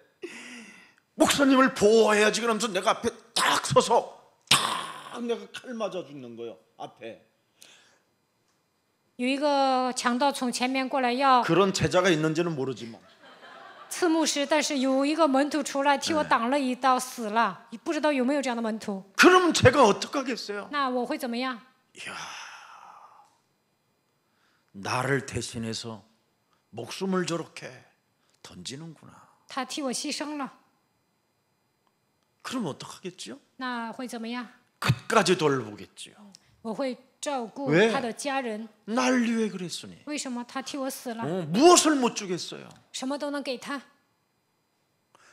목사님을 보호해야지 그러면서 내가 앞에 딱 서서 딱 내가 칼 맞아 죽는 거예요. 앞에 有一个强盗从前面过来要 그런 제자가 있는지는 모르지만 刺牧师，但是有一个门徒出来替我挡了一刀，死了。不知道有没有这样的门徒？ 그러면 제가 어떡하겠어요? 那我会怎么样？ 나를 대신해서 목숨을 저렇게 던지는구나. 他替我牺牲了， 그럼 어떡하겠지요? 那会怎么样？ 끝까지 돌보겠지요. 我会照顾 왜 他的家人。 날 위해 그랬으니. 为什么他替我死了？ 무엇을 못 주겠어요? 什么都能给他。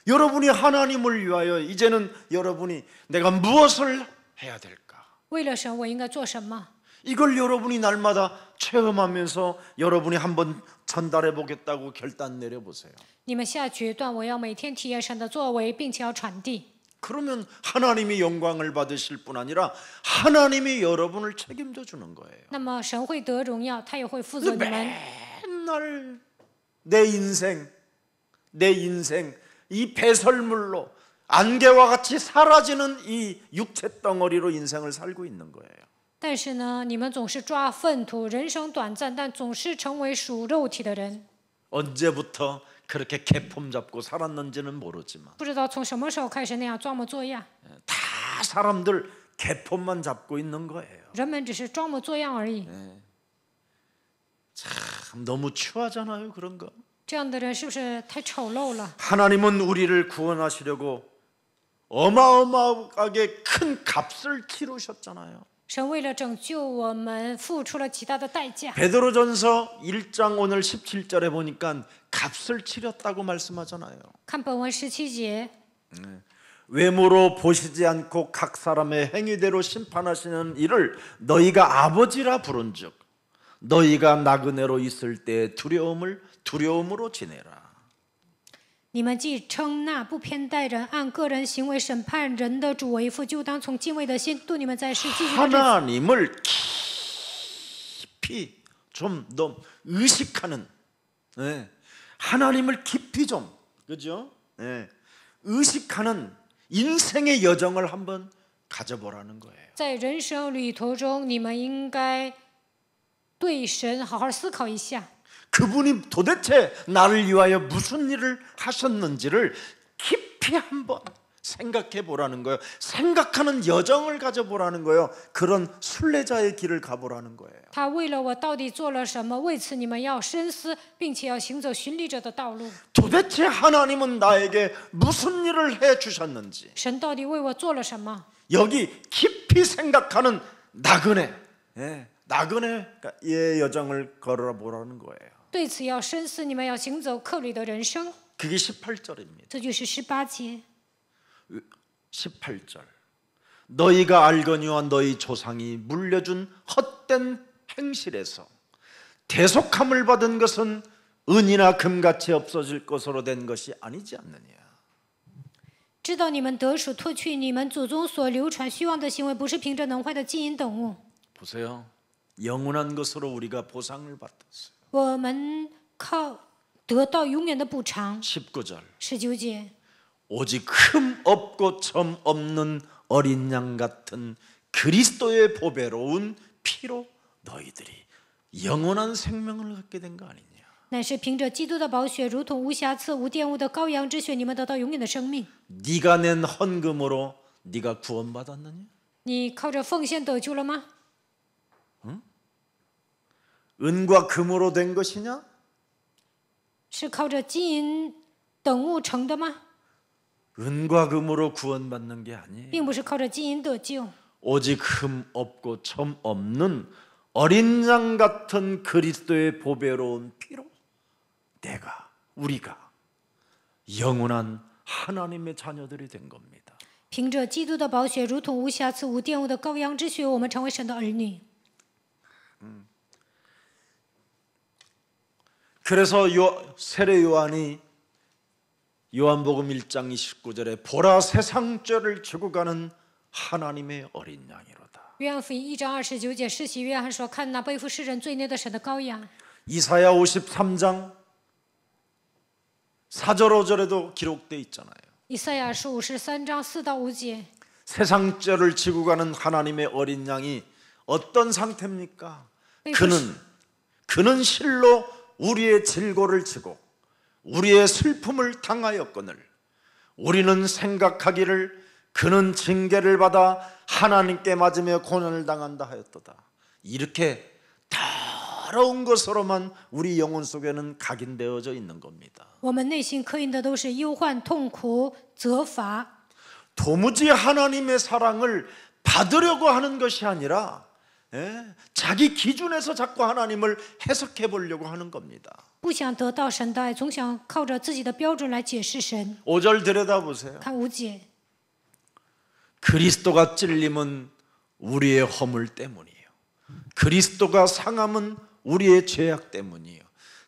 여러분이 하나님을 위하여 이제는 여러분이 내가 무엇을 해야 될까? 为了神，我应该做什么？ 이걸 여러분이 날마다 체험하면서 여러분이 한번 전달해 보겠다고 결단 내려보세요. 你们下决断，我要每天体验神的作为，并且要传递。 그러면 하나님이 영광을 받으실 뿐 아니라 하나님이 여러분을 책임져 주는 거예요. 那么神会得荣耀，他也会负责你们。 맨날 내 인생 이 배설물로 안개와 같이 사라지는 이 육체 덩어리로 인생을 살고 있는 거예요. 但是呢，你们总是抓粪土，人生短暂，但总是成为属肉体的人。 언제부터 그렇게 개폼 잡고 살았는지는 모르지만 不知道从什么时候开始那样装模作样， 다 사람들 개폼만 잡고 있는 거예요. 人们只是装模作样而已。 참 너무 추하잖아요, 그런 거. 这样的人是不是太丑陋了？ 하나님은 우리를 구원하시려고 어마어마하게 큰 값을 치르셨잖아요. 神为了拯救我们，付出了极大的代价。 베드로전서 1장 오늘 17절에 보니까 값을 치렀다고 말씀하잖아요. 看本文17节， 외모로 보시지 않고 각 사람의 행위대로 심판하시는 이를 너희가 아버지라 부른즉 너희가 나그네로 있을 때 두려움으로 지내라. 你们既称那不偏待人、按个人行为审判人的主为父，就当从敬畏的心度你们在世寄居的日子。 하나님을 깊이 좀 더 의식하는, 하나님을 깊이 좀, 그죠? 의식하는 인생의 여정을 한번 가져보라는 거예요. 在人生旅途中，你们应该对神好好思考一下。 그분이 도대체 나를 위하여 무슨 일을 하셨는지를 깊이 한번 생각해 보라는 거예요. 생각하는 여정을 가져보라는 거예요. 그런 순례자의 길을 가보라는 거예요. 他为了我到底做了什么？为此你们要深思，并且要行走巡礼者的道路。 도대체 하나님은 나에게 무슨 일을 해 주셨는지 神到底为我做了什么？ 여기 깊이 생각하는 나그네의 여정을 걸어보라는 거예요. 对此要深思，你们要行走客旅的人生。 그게 18절입니다. 这就是18节。 18절. 너희가 알거니와 너희 조상이 물려준 헛된 행실에서 대속함을 받은 것은 은이나 금같이 없어질 것으로 된 것이 아니지 않느냐. 知道你们得属脱去你们祖宗所流传虚妄的行为，不是凭着能坏的金银等物。 보세요. 영원한 것으로 우리가 보상을 받았어요. 我们靠得到永远的补偿。 19절. 19节， 오직 흠 없고 점 없는 어린 양 같은 그리스도의 보배로운 피로 너희들이 영원한 생명을 갖게 된 거 아니냐. 乃是凭着基督的宝血，如同无瑕疵、无玷污的羔羊之血，你们得到永远的生命。 네가 낸 헌금으로 네가 구원받았느냐? 你靠着奉献得救了吗？ 은과 금으로 된 것이냐? 是靠着金银等物成的吗？ 은과 금으로 구원받는 게 아니에요. 并不是靠着金银得救， 오직 흠 없고 점 없는 어린 양 같은 그리스도의 보배로운 피로 우리가 영원한 하나님의 자녀들이 된 겁니다. 凭着基督的宝血，如同无瑕疵、无玷污的羔羊之血，我们成为神的儿女。 그래서 세례 요한이 요한복음 1장 29절에 보라 세상 죄를 지고 가는 하나님의 어린 양이로다. 约翰福音1章29节，施洗约翰说：“看那背负世人罪孽的神的羔羊。” 이사야 53장 4절 5절에도 기록되어 있잖아요. 以赛亚书53章4到5节， 세상 죄를 지고 가는 하나님의 어린 양이 어떤 상태입니까? 그는 실로 우리의 질고를 지고 우리의 슬픔을 당하였거늘 우리는 생각하기를 그는 징계를 받아 하나님께 맞으며 고난을 당한다 하였도다. 이렇게 더러운 것으로만 우리 영혼 속에는 각인되어져 있는 겁니다. 我们内心刻印的都是忧患、痛苦、责罚。 도무지 하나님의 사랑을 받으려고 하는 것이 아니라 자기 기준에서 자꾸 하나님을 해석해 보려고 하는 겁니다. 不想得到神的爱，总想靠着自己的标准来解释神。 5절 들여다보세요. 看5节， 그리스도가 찔림은 우리의 허물 때문이에요. 그리스도가 상함은 우리의 죄악 때문이에요.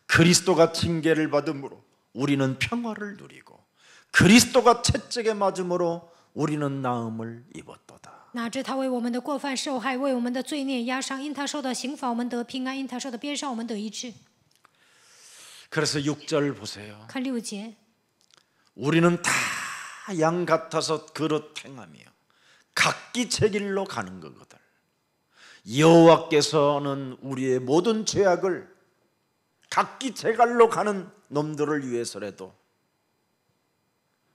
그리스도가 징계를 받음으로 우리는 평화를 누리고 그리스도가 채찍에 맞음으로 우리는 나음을 입었도다. 哪知他为我们的过犯受害，为我们的罪孽压伤，因他受到刑罚，我们得平安；因他受的鞭伤，我们得医治。 그래서 6절 보세요. 看6节， 우리는 다 양 같아서 그릇 행하며 각기 제 길로 가는 거거든. 여호와께서는 우리의 모든 죄악을 각기 제 갈로 가는 놈들을 위해서라도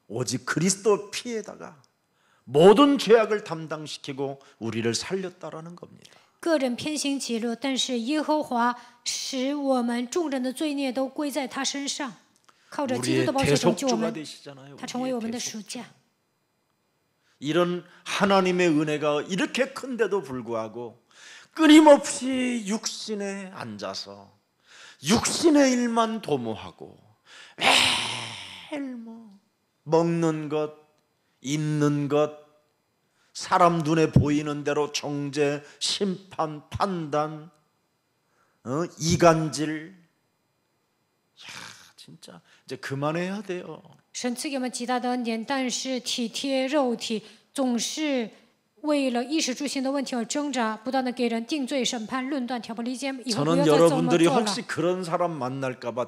오직 그리스도 피에다가 모든 죄악을 담당시키고 우리를 살렸다라는 겁니다. 个人偏行己路，但是耶和华使我们众人的罪孽都归在他身上，靠着基督 우리의 的宝血拯救我 대속주가 们， 되시잖아요. 他成为我们的 우리의 赎 대속주. 价。 이런 하나님의 은혜가 이렇게 큰데도 불구하고 끊임없이 육신에 앉아서 육신의 일만 도모하고 매일 먹는 것, 입는 것, 사람 눈에 보이는 대로 정죄, 심판, 판단, 이간질, 진짜 이제 그만해야 돼요. 神赐给我们极大的恩典，但是体贴肉体，总是为了衣食住行的问题而挣扎，不断的给人定罪、审判、论断、挑拨离间。以后不 저는 要再这么 여러분들이 做了。 혹시 그런 사람 만날까봐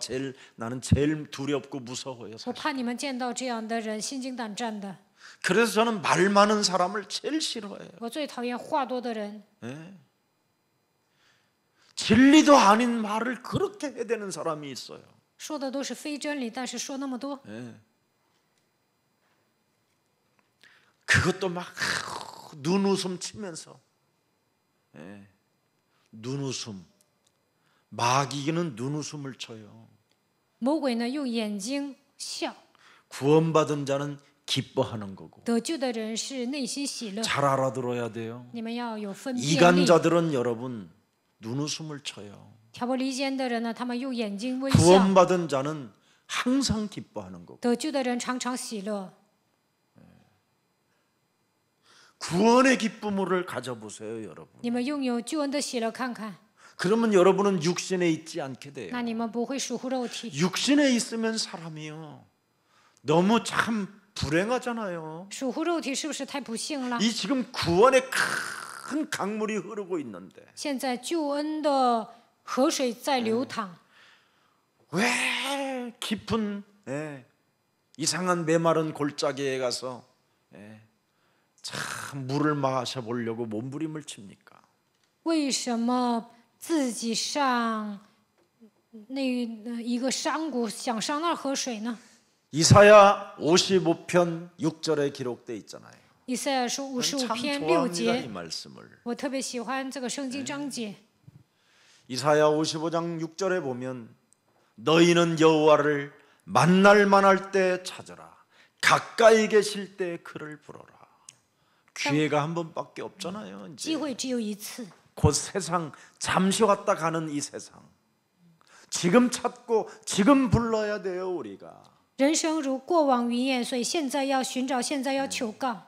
나는 제일 두렵고 무서워요. 我 사실. 怕你们见到这样的人心惊胆战的。 그래서 저는 말 많은 사람을 제일 싫어해요. 我最讨厌话多的人， 진리도 아닌 말을 그렇게 해대는 사람이 있어요. 说的都是非真理，但是说那么多， 그것도 막 눈웃음 치면서 눈웃음 마귀는 눈웃음을 쳐요. 魔鬼呢用眼睛笑， 구원받은 자는 기뻐하는 거고 得救的人是内心喜乐。 잘 알아들어야 돼요. 你们要有分辨力。 이간자들은 여러분 눈웃음을 쳐요. 挑拨离间的人呢，他们用眼睛微笑； 구원받은 자는 항상 기뻐하는 거고 得救的人常常喜乐。 구원의 기쁨을 가져보세요, 여러분. 你们拥有救恩的喜乐，看看， 그러면 여러분은 육신에 있지 않게 돼요. 那你们不会属乎肉体。 육신에 있으면 사람이요. 너무 참 불행하잖아요. 属乎肉体是不是太不幸了？ 이 지금 구원의 큰 강물이 흐르고 있는데 现在救恩的河水在流淌， 왜 깊은 이상한 메마른 골짜기에 가서 참 물을 마셔보려고 몸부림을 칩니까? 为什么自己上那一个山谷想上那儿喝水呢？ 이사야 55편 6절에 기록돼 있잖아요. 以赛亚书 참 55篇6 좋아합니다, 이 节， 말씀을. 我特别喜欢这个圣经章节。 이사야 55장 6절에 보면 너희는 여호와를 만날 만할 때 찾아라. 가까이 계실 때 그를 부르라. 기회가 한 번밖에 없잖아요. 机 이제 会只有一次， 곧 세상 잠시 왔다 가는 이 세상. 지금 찾고 지금 불러야 돼요, 우리가. 人生如过往云烟，所以现在要寻找，现在要求告。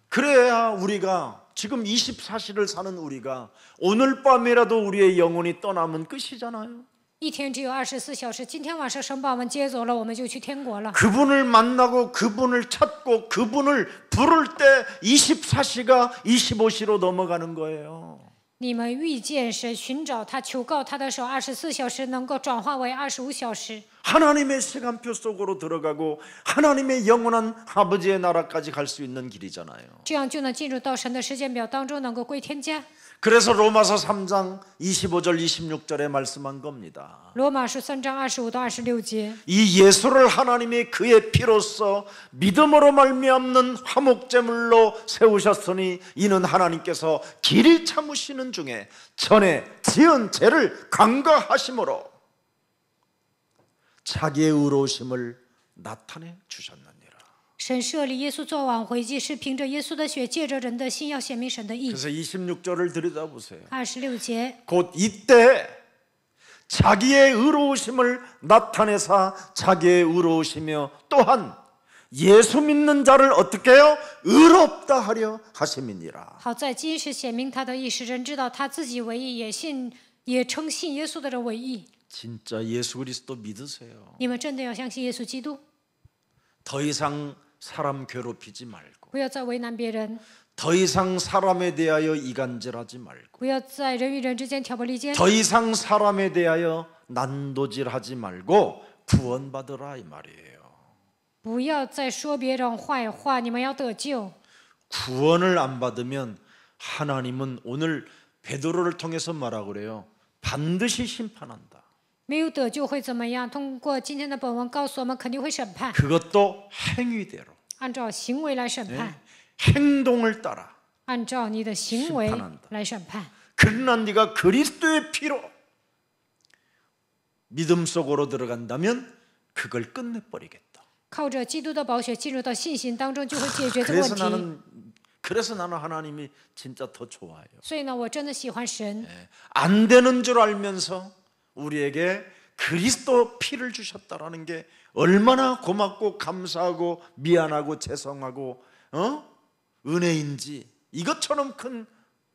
그래야 우리가 지금 24시를 사는 우리가 오늘 밤이라도 우리의 영혼이 떠나면 끝이잖아요. 一天只有24小时，今天晚上神把我们接走了，我们就去天国了。 그분을 만나고 그분을 찾고 그분을 부를 때 24시가 25시로 넘어가는 거예요. 你们遇见神，寻找他，求告他的时候，24小时能够转化为25小时。 하나님의 시간표 속으로 들어가고 하나님의 영원한 아버지의 나라까지 갈 수 있는 길이잖아요. 这样就能进入到神的时间表当中，能够归天家。 그래서 로마서 3장 25절 26절에 말씀한 겁니다. 罗马书3章25到26节， 이 예수를 하나님이 그의 피로써 믿음으로 말미암는 화목제물로 세우셨으니 이는 하나님께서 길이 참으시는 중에 전에 지은 죄를 간과하심으로 자기의 의로우심을 나타내 주셨느니라. 神设立耶稣做挽回祭，是凭着耶稣的血，借着人的心，要显明神的义。 그래서 26절을 들여다보세요. 26节， 곧 이때 자기의 의로우심을 나타내사 자기의 의로우시며 또한 예수 믿는 자를 어떻게 해요? 의롭다 하려 하심이니라. 好在今时显明他的义，使人知道他自己为义，也称信耶稣的人为义。 진짜 예수 그리스도 믿으세요. 你们真的要相信耶稣基督， 더 이상 사람 괴롭히지 말고 不要再为难别人， 더 이상 사람에 대하여 이간질하지 말고 不要在人与人之间挑拨离间， 더 이상 사람에 대하여 난도질하지 말고 구원받으라 이 말이에요. 不要再说别人坏话，你们要得救。 구원을 안 받으면 하나님은 오늘 베드로를 통해서 말하고 그래요. 반드시 심판한다. 没有得救会怎么样？通过今天的本文告诉我们，肯定会审判， 그것도 행위대로 按照行为来审判， 행동을 따라. 按照你的行为 심판한다 来审判。 그러나 네가 그리스도의 피로 믿음 속으로 들어간다면 그걸 끝내버리겠다. 靠着基督的宝血进入到信心当中，就会解决这个问 그래서 题。 그래서 나는 하나님이 진짜 더 좋아요. 所以呢，我真的喜欢神。 안 되는 줄 알면서 우리에게 그리스도 피를 주셨다라는 게 얼마나 고맙고 감사하고 미안하고 죄송하고 은혜인지 이것처럼 큰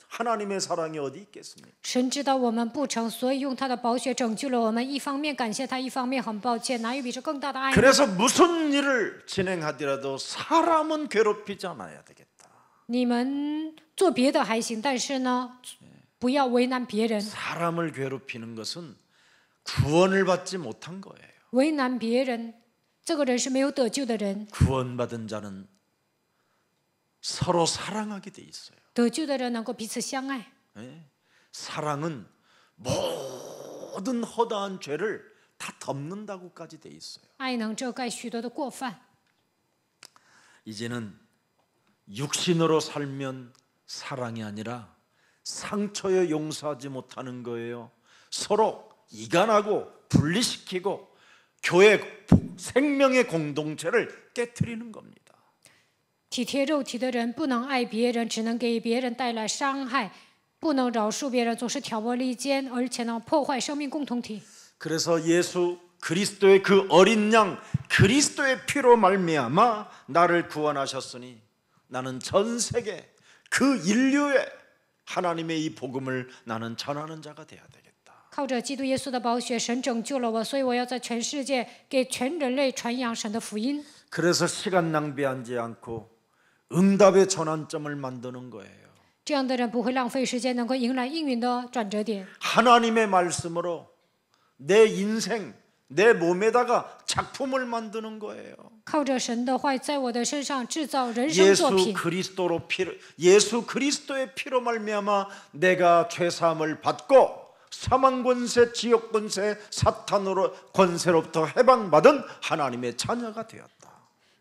하나님의 사랑이 어디 있겠습니까? 神知道我们不成，所以用他的宝血拯救了我们。一方面感谢他，一方面很抱歉，哪有比这更大的爱呢？ 그래서 무슨 일을 진행하더라도 사람은 괴롭히지 않아야 되겠다. 你们做别的还行，但是呢，不要为难别人。 사람을 괴롭히는 것은 구원을 받지 못한 거예요. 为难别人，这个人是没有得救的人。 구원받은 자는 서로 사랑하게 돼 있어요. 得救的人能够彼此相爱。 사랑은 모든 허다한 죄를 다 덮는다고까지 돼 있어요. 爱能遮盖许多的过犯。 이제는 육신으로 살면 사랑이 아니라 상처에 용서하지 못하는 거예요. 서로 이간하고 분리시키고 교회 생명의 공동체를 깨트리는 겁니다. 体贴肉体的人不能爱别人，只能给别人带来伤害；不能饶恕别人，总是挑拨离间，而且呢，破坏生命共同体。 그래서 예수 그리스도의 그 어린 양 그리스도의 피로 말미암아 나를 구원하셨으니 나는 전 세계 그 인류에 하나님의 이 복음을 나는 전하는 자가 돼야 되겠다. 靠着基督耶稣的宝血，神拯救了我，所以我要在全世界给全人类传扬神的福音。 그래서 시간 낭비하지 않고 응답의 전환점을 만드는 거예요. 这样的人不会浪费时间，能够迎来应允的转折点。 하나님의 말씀으로 내 인생, 내 몸에다가 작품을 만드는 거예요. 靠着神的话，在我的身上制造人生作 예수 品。 예수 그리스도의 피로 말미암아 내가 죄 사함을 받고 사망 권세, 지옥 권세, 사탄으로 권세로부터 해방받은 하나님의 자녀가 되었다.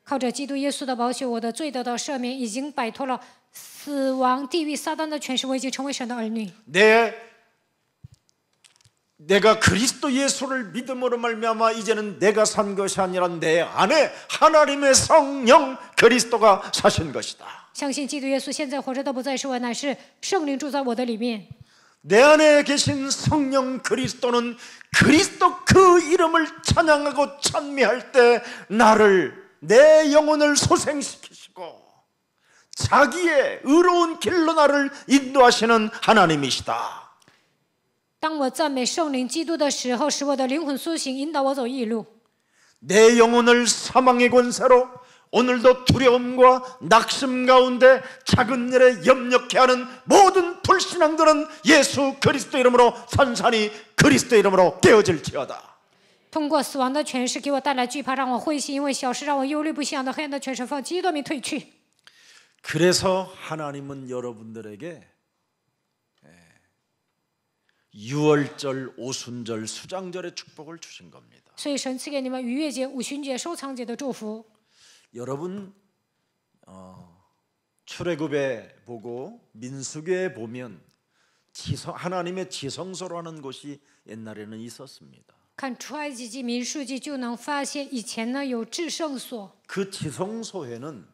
靠着基督耶稣的宝血，我的罪得到赦免，已经摆脱了死亡、地狱、撒旦的权势，我已经成为神的儿女。 내가 그리스도 예수를 믿음으로 말미암아 이제는 내가 산 것이 아니라 내 안에 하나님의 성령 그리스도가 사신 것이다. 相信基督耶稣现在活着的不再是我，乃是圣灵住在我的里面。 내 안에 계신 성령 그리스도는 그리스도 그 이름을 찬양하고 찬미할 때 나를 내 영혼을 소생시키시고 자기의 의로운 길로 나를 인도하시는 하나님이시다. 当我赞美圣灵基督的时候，使我的灵魂苏醒，引导我走义路。 내 영혼을 사망의 권세로 오늘도 두려움과 낙심 가운데 작은 일에 염려케 하는 모든 불신앙들은 예수 그리스도 이름으로 산산이 그리스도 이름으로 깨어질지어다. 通过死亡的权势给我带来惧怕，让我灰心，因为小事让我忧虑不信仰的黑暗的权势放基督名退去。 그래서 하나님은 여러분들에게 유월절, 오순절, 수장절의 축복을 주신 겁니다. 所以神赐给你们逾越节、五旬节、收藏节的祝福。 여러분 출애굽에 보고 민수기에 보면 하나님의 지성소라는 곳이 옛날에는 있었습니다. 看出埃及记、民数记就能发现，以前呢有至圣所， 그 지성소에는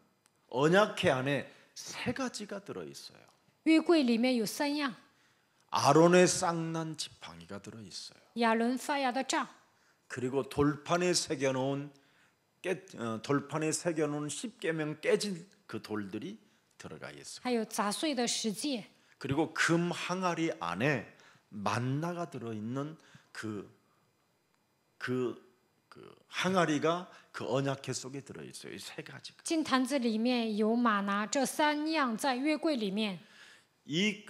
언약궤 안에 세 가지가 들어 있어요. 约柜里面有3样： 아론의 쌍난 지팡이가 들어 있어요. 亚伦发芽的杖， 그리고 돌판에 새겨놓은 십계명 깨진 그 돌들이 들어가 있어요. 还有砸碎的石戒， 그리고 금 항아리 안에 만나가 들어 있는 그 항아리가 그 언약궤 속에 들어 있어요. 이 세 가지가. 金坛子里面有玛拿，这3样在约柜里面。 이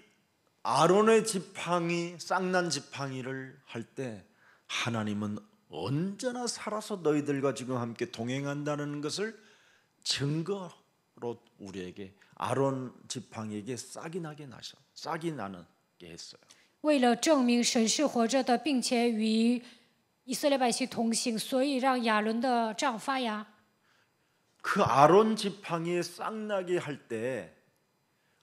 아론의 지팡이, 쌍난 지팡이를 할 때 하나님은 언제나 살아서 너희들과 지금 함께 동행한다는 것을 증거로 우리에게 아론 지팡이에게 싹이 나게 했어요. 为了证明神是活着的，并且与以色列百姓同行，所以让亚伦的杖发芽。 그 아론 지팡이에 싹 나게 할 때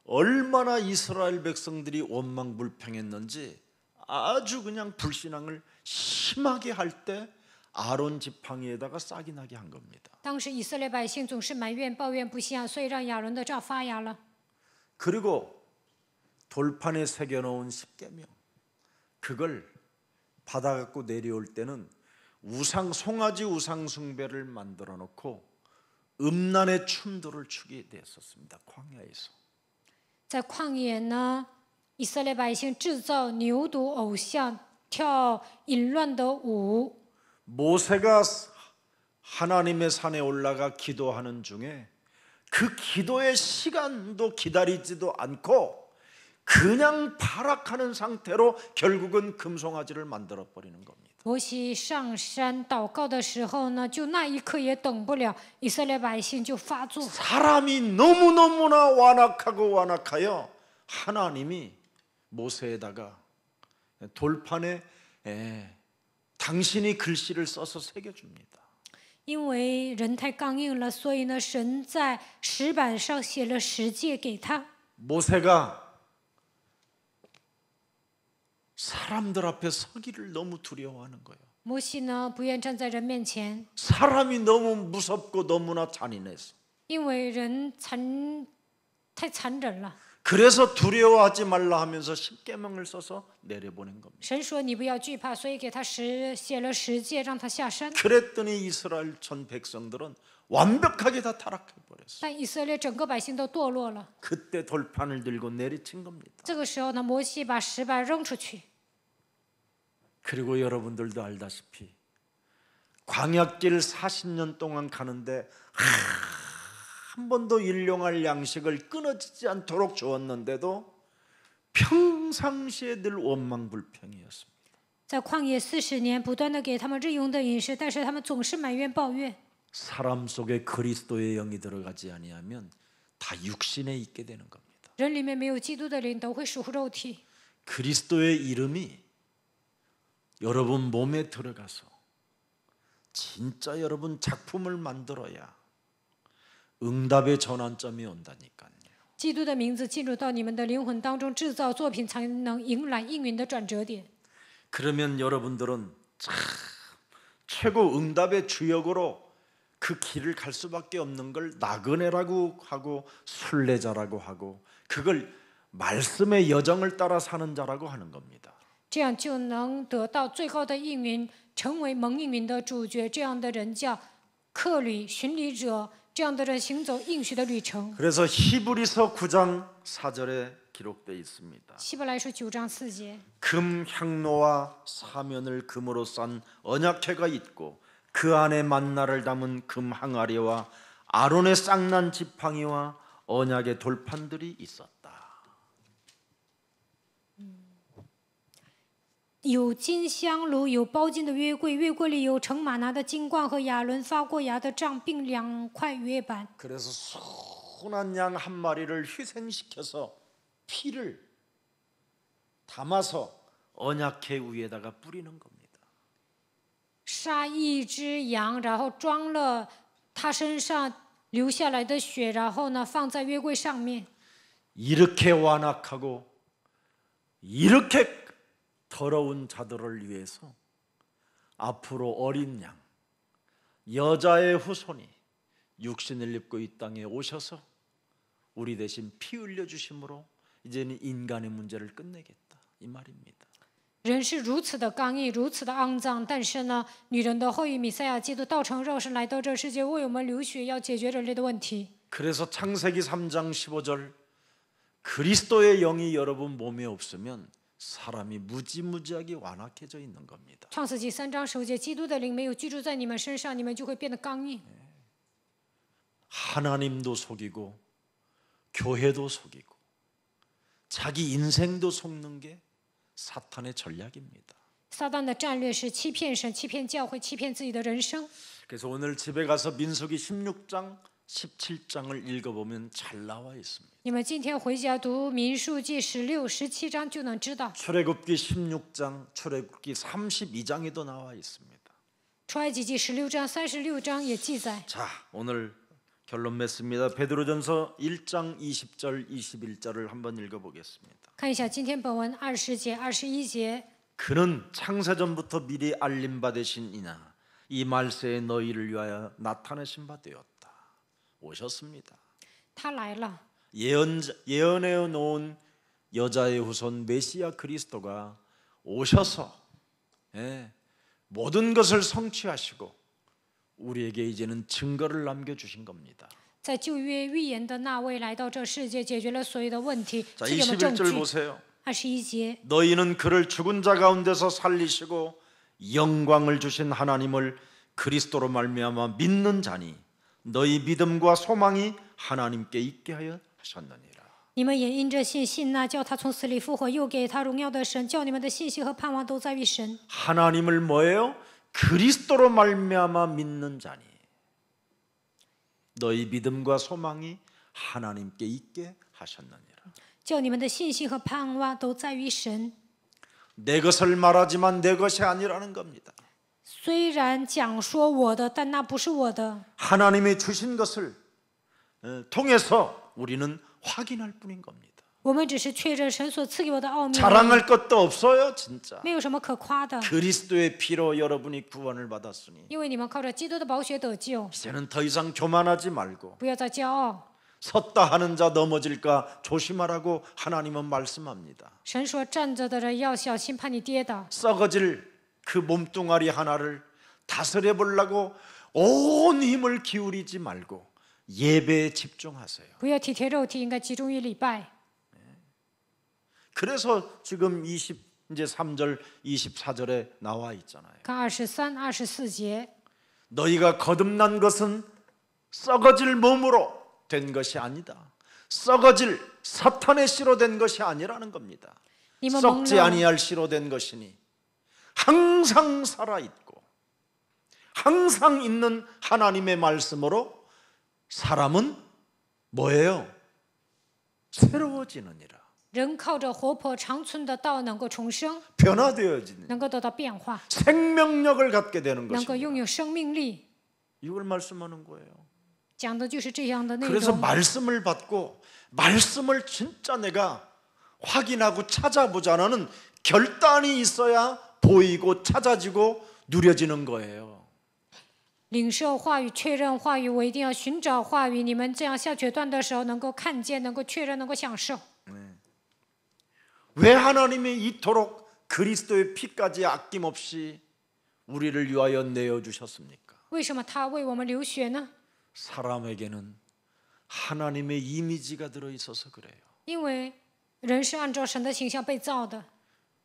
얼마나 이스라엘 백성들이 원망불평했는지 아주 그냥 불신앙을 심하게 할 때 아론 지팡이에다가 싹이 나게 한 겁니다. 当时以色列百姓总是埋怨、抱怨不信啊，所以让亚伦的杖发芽了。 그리고 돌판에 새겨놓은 십계명 그걸 받아갖고 내려올 때는 송아지 우상 숭배를 만들어 놓고 음란의 춤들을 추게 됐었습니다. 광야에서. 在旷野呢，以色列百姓制造牛犊偶像，跳淫乱的舞。 모세가 하나님의 산에 올라가 기도하는 중에 그 기도의 시간도 기다리지도 않고 그냥 발악하는 상태로 결국은 금송아지를 만들어 버리는 겁니다. 摩西上山祷告的时候呢，就那一刻也等不了，以色列百姓就发作。 사람이 너무너무나 완악하여 하나님이 모세에다가 돌판에 당신이 글씨를 써서 새겨줍니다. 因为人太刚硬了，所以呢，神在石板上写了十诫给他。 모세가 사람들 앞에 서기를 너무 두려워하는 거예요. 摩西呢，不愿站在人面前， 사람이 너무 무섭고 너무나 잔인해서. 因为人太残忍了。 그래서 두려워하지 말라 하면서 십계명을 써서 내려보낸 겁니다. 神说你不要惧怕，所以给他写了十诫，让他下山。 그랬더니 이스라엘 전 백성들은 완벽하게 다 타락해 버렸어요. 但以色列整个百姓都堕落了。 그때 돌판을 들고 내리친 겁니다. 这个时候呢，摩西把石板扔出去。 그리고 여러분들도 알다시피 광야길 40년 동안 가는데 한 번도 일용할 양식을 끊어지지 않도록 주었는데도 평상시에 늘 원망불평이었습니다. 在旷野40年，不断的给他们日用的饮食，但是他们总是埋怨抱怨。 사람 속에 그리스도의 영이 들어가지 아니하면 다 육신에 있게 되는 겁니다. 人里面没有基督的灵，都会属肉体。 그리스도의 이름이 여러분 몸에 들어가서 진짜 여러분 작품을 만들어야 응답의 전환점이 온다니까요. 基督的名字进入到你们的灵魂当中，制造作品才能迎来应允的转折点。 그러면 여러분들은 참 최고 응답의 주역으로 그 길을 갈 수밖에 없는 걸 나그네라고 하고 순례자라고 하고 그걸 말씀의 여정을 따라 사는 자라고 하는 겁니다. 这样就能得到最高的应允，成为蒙应允的主角。这样的人叫客旅、巡礼者。这样的人行走应许的旅程。 그래서 히브리서 9장 4절에 기록되어 있습니다. 希伯来书9章4节。 금 향로와 사면을 금으로 싼 언약궤가 있고 그 안에 만나를 담은 금 항아리와 아론의 쌍난 지팡이와 언약의 돌판들이 있었다. 有金香炉，有包金的约柜，约柜里有盛玛拿的金冠和亚伦发过芽的杖，并2块约板。 그래서 순한 양 한 마리를 희생시켜서 피를 담아서 언약궤 위에다가 뿌리는 겁니다. 杀一只羊，然后装了他身上流下来的血，然后呢放在约柜上面。 이렇게 완악하고 이렇게 더러운 자들을 위해서 앞으로 어린 양, 여자의 후손이 육신을 입고 이 땅에 오셔서 우리 대신 피 흘려 주심으로 이제는 인간의 문제를 끝내겠다 이 말입니다. 人是如此的刚硬，如此的肮脏，但是呢，女人的后裔弥赛亚基督道成肉身来到这世界，为我们流血，要解决人类的问题。 그래서 창세기 3장 15절 그리스도의 영이 여러분 몸에 없으면 사람이 무지무지하게 완악해져 있는 겁니다. 创世纪3章15节，基督的灵没有居住在你们身上，你们就会变得刚硬。 하나님도 속이고 교회도 속이고 자기 인생도 속는 게 사탄의 전략입니다. 撒旦的战略是欺骗神、欺骗教会、欺骗自己的人生。 그래서 오늘 집에 가서 민수기 16장 17장을 읽어보면 잘 나와 있습니다. 你们今天回家读民数记16、17章就能知道。 출애굽기 16장, 출애굽기 32장에도 나와 있습니다. 出埃及记16章、36章也记载。 자, 오늘 결론 맺습니다. 베드로전서 1장 20절, 21절을 한번 읽어보겠습니다. 看一下今天本文20节、21节。 그는 창세전부터 미리 알림받으신 이나 이 말세에 너희를 위하여 나타내신 바 되었다. 오셨습니다. 他来了， 예언해 놓은 여자의 후손 메시아 그리스도가 오셔서 모든 것을 성취하시고 우리에게 이제는 증거를 남겨주신 겁니다. 在旧约预言的那位来到这世界，解决了所有的问题， 자, 是有了证 21절 据。 보세요. 21节， 너희는 그를 죽은 자 가운데서 살리시고 영광을 주신 하나님을 그리스도로 말미암아 믿는 자니 너희 믿음과 소망이 하나님께 있게 하여 하셨느니라. 你们也因着信那叫他从死里复活，又给他荣耀的神，叫你们的信心和盼望都在于神。 하나님을 뭐예요? 그리스도로 말미암아 믿는 자니 너희 믿음과 소망이 하나님께 있게 하셨느니라. 叫你们的信心和盼望都在于神。 내 것을 말하지만 내 것이 아니라는 겁니다. 虽然讲说我的，但那不是我的。 하나님이 주신 것을 통해서 우리는 확인할 뿐인 겁니다. 我们只是确认神所赐给我的奥秘， 자랑할 것도 없어요, 진짜. 没有什么可夸的， 그리스도의 피로 여러분이 구원을 받았으니 因为你们靠着基督的宝血得救， 이제는 더 이상 교만하지 말고 不要再骄傲。 섰다 하는 자 넘어질까 조심하라고 하나님은 말씀합니다. 神说站着的人要小心，怕你跌倒。 썩어질 그 몸뚱아리 하나를 다스려 보려고 온 힘을 기울이지 말고 예배에 집중하세요. 不要体贴肉体，应该集中于礼拜。 그래서 지금 3절 24절에 나와 있잖아요. 看23、24节， 너희가 거듭난 것은 썩어질 몸으로 된 것이 아니다. 썩어질 사탄의 씨로 된 것이 아니라는 겁니다. 你们蒙 썩지 了 아니할 씨로 된 것이니 항상 살아있고 항상 있는 하나님의 말씀으로 사람은 뭐예요? 새로워지느니라. 人靠着活泼长存的道能够重生， 변화되어지는 能够得到变化， 생명력을 갖게 되는 能够 것입니다. 拥有生命力。 이걸 말씀하는 거예요. 讲的就是这样的内 그래서 容。 말씀을 받고 말씀을 진짜 내가 확인하고 찾아보자는 결단이 있어야 보이고 찾아지고 누려지는 거예요. 领受话语，确认话语，我一定要寻找话语。你们这样下决断的时候，能够看见，能够确认，能够享受。 왜 하나님이 이토록 그리스도의 피까지 아낌없이 우리를 위하여 내어주셨습니까? 为什么他为我们流血呢？ 사람에게는 하나님의 이미지가 들어있어서 그래요. 因为人是按照神的形象被造的，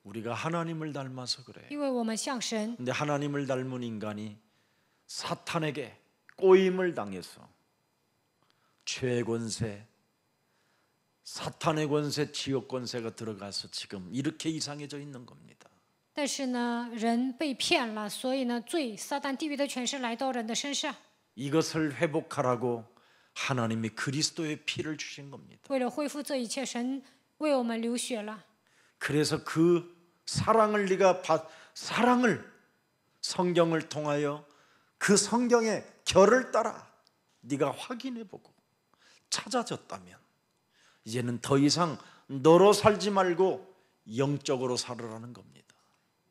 우리가 하나님을 닮아서 그래요. 因为我们像神。 근데 하나님을 닮은 인간이 사탄에게 꼬임을 당해서 죄의 권세, 사탄의 권세, 지옥 권세가 들어가서 지금 이렇게 이상해져 있는 겁니다. 但是呢，人被骗了，所以呢，罪、撒旦、地狱的权势来到人的身上。 이것을 회복하라고 하나님이 그리스도의 피를 주신 겁니다. 为了恢复这一切，神为我们流血了。 그래서 그 사랑을 성경을 통하여 그 성경의 결을 따라 네가 확인해보고 찾아졌다면 이제는 더 이상 너로 살지 말고 영적으로 살으라는 겁니다.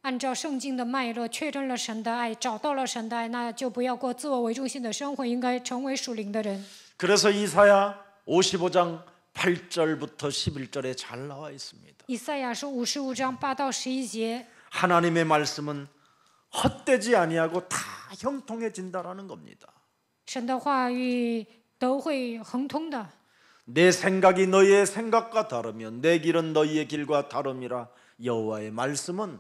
按照圣经的脉络，确认了神的爱，找到了神的爱，那就不要过自我为中心的生活，应该成为属灵的人。 그래서 이사야 55장 8절부터 11절에 잘 나와 있습니다. 以赛亚书55章8到11节， 하나님의 말씀은 헛되지 아니하고 다 형통해진다라는 겁니다. 神的话语都会亨通的。 내 생각이 너희의 생각과 다르면 내 길은 너희의 길과 다름이라. 여호와의 말씀은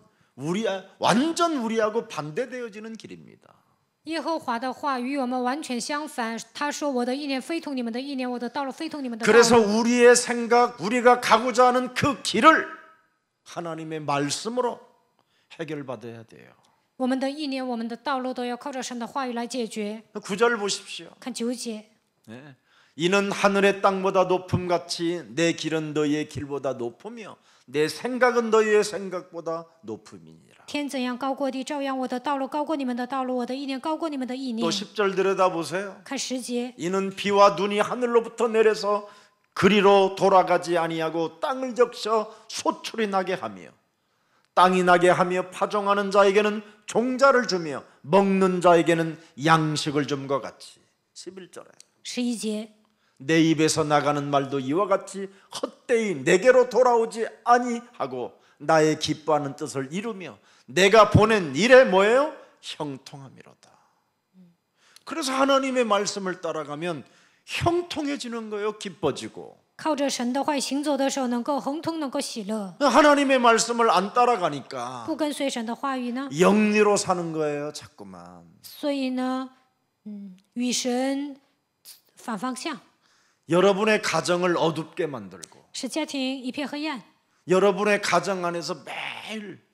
완전 우리하고 반대되어지는 길입니다. 耶和华的话与我们完全相反。他说：“我的意念非同你们的意念，我的道路非同你们的道路。” 그래서 우리의 생각, 우리가 가고자 하는 그 길을 하나님의 말씀으로 해결받아야 돼요. 我们的意念、我们的道路都要靠着神的话语来解决。 9절 보십시오. 看9节， 네. 이는 하늘의 땅보다 높음같이 내 길은 너희의 길보다 높으며 내 생각은 너희의 생각보다 높음이니라. 天怎样高过地，照样我的道路高过你们的道路，我的意念高过你们的意念 또 。 10절 들여다보세요. 看10节， 이는 비와 눈이 하늘로부터 내려서 그리로 돌아가지 아니하고 땅을 적셔 소출이 나게 하며 땅이 나게 하며 파종하는 자에게는 종자를 주며 먹는 자에게는 양식을 줌과 같이. 11절에 11节， 내 입에서 나가는 말도 이와 같이 헛되이 내게로 돌아오지 아니하고 나의 기뻐하는 뜻을 이루며 내가 보낸 일에 뭐예요? 형통함이로다. 그래서 하나님의 말씀을 따라가면 형통해지는 거예요. 기뻐지고. 靠着神的话语行走的时候，能够亨通，能够喜乐。 하나님의 말씀을 안 따라가니까 不跟随神的话语呢， 영리로 사는 거예요. 자꾸만. 所以呢，与神反方向， 여러분의 가정을 어둡게 만들고 使家庭一片黑暗。 여러분의 가정 안에서 매일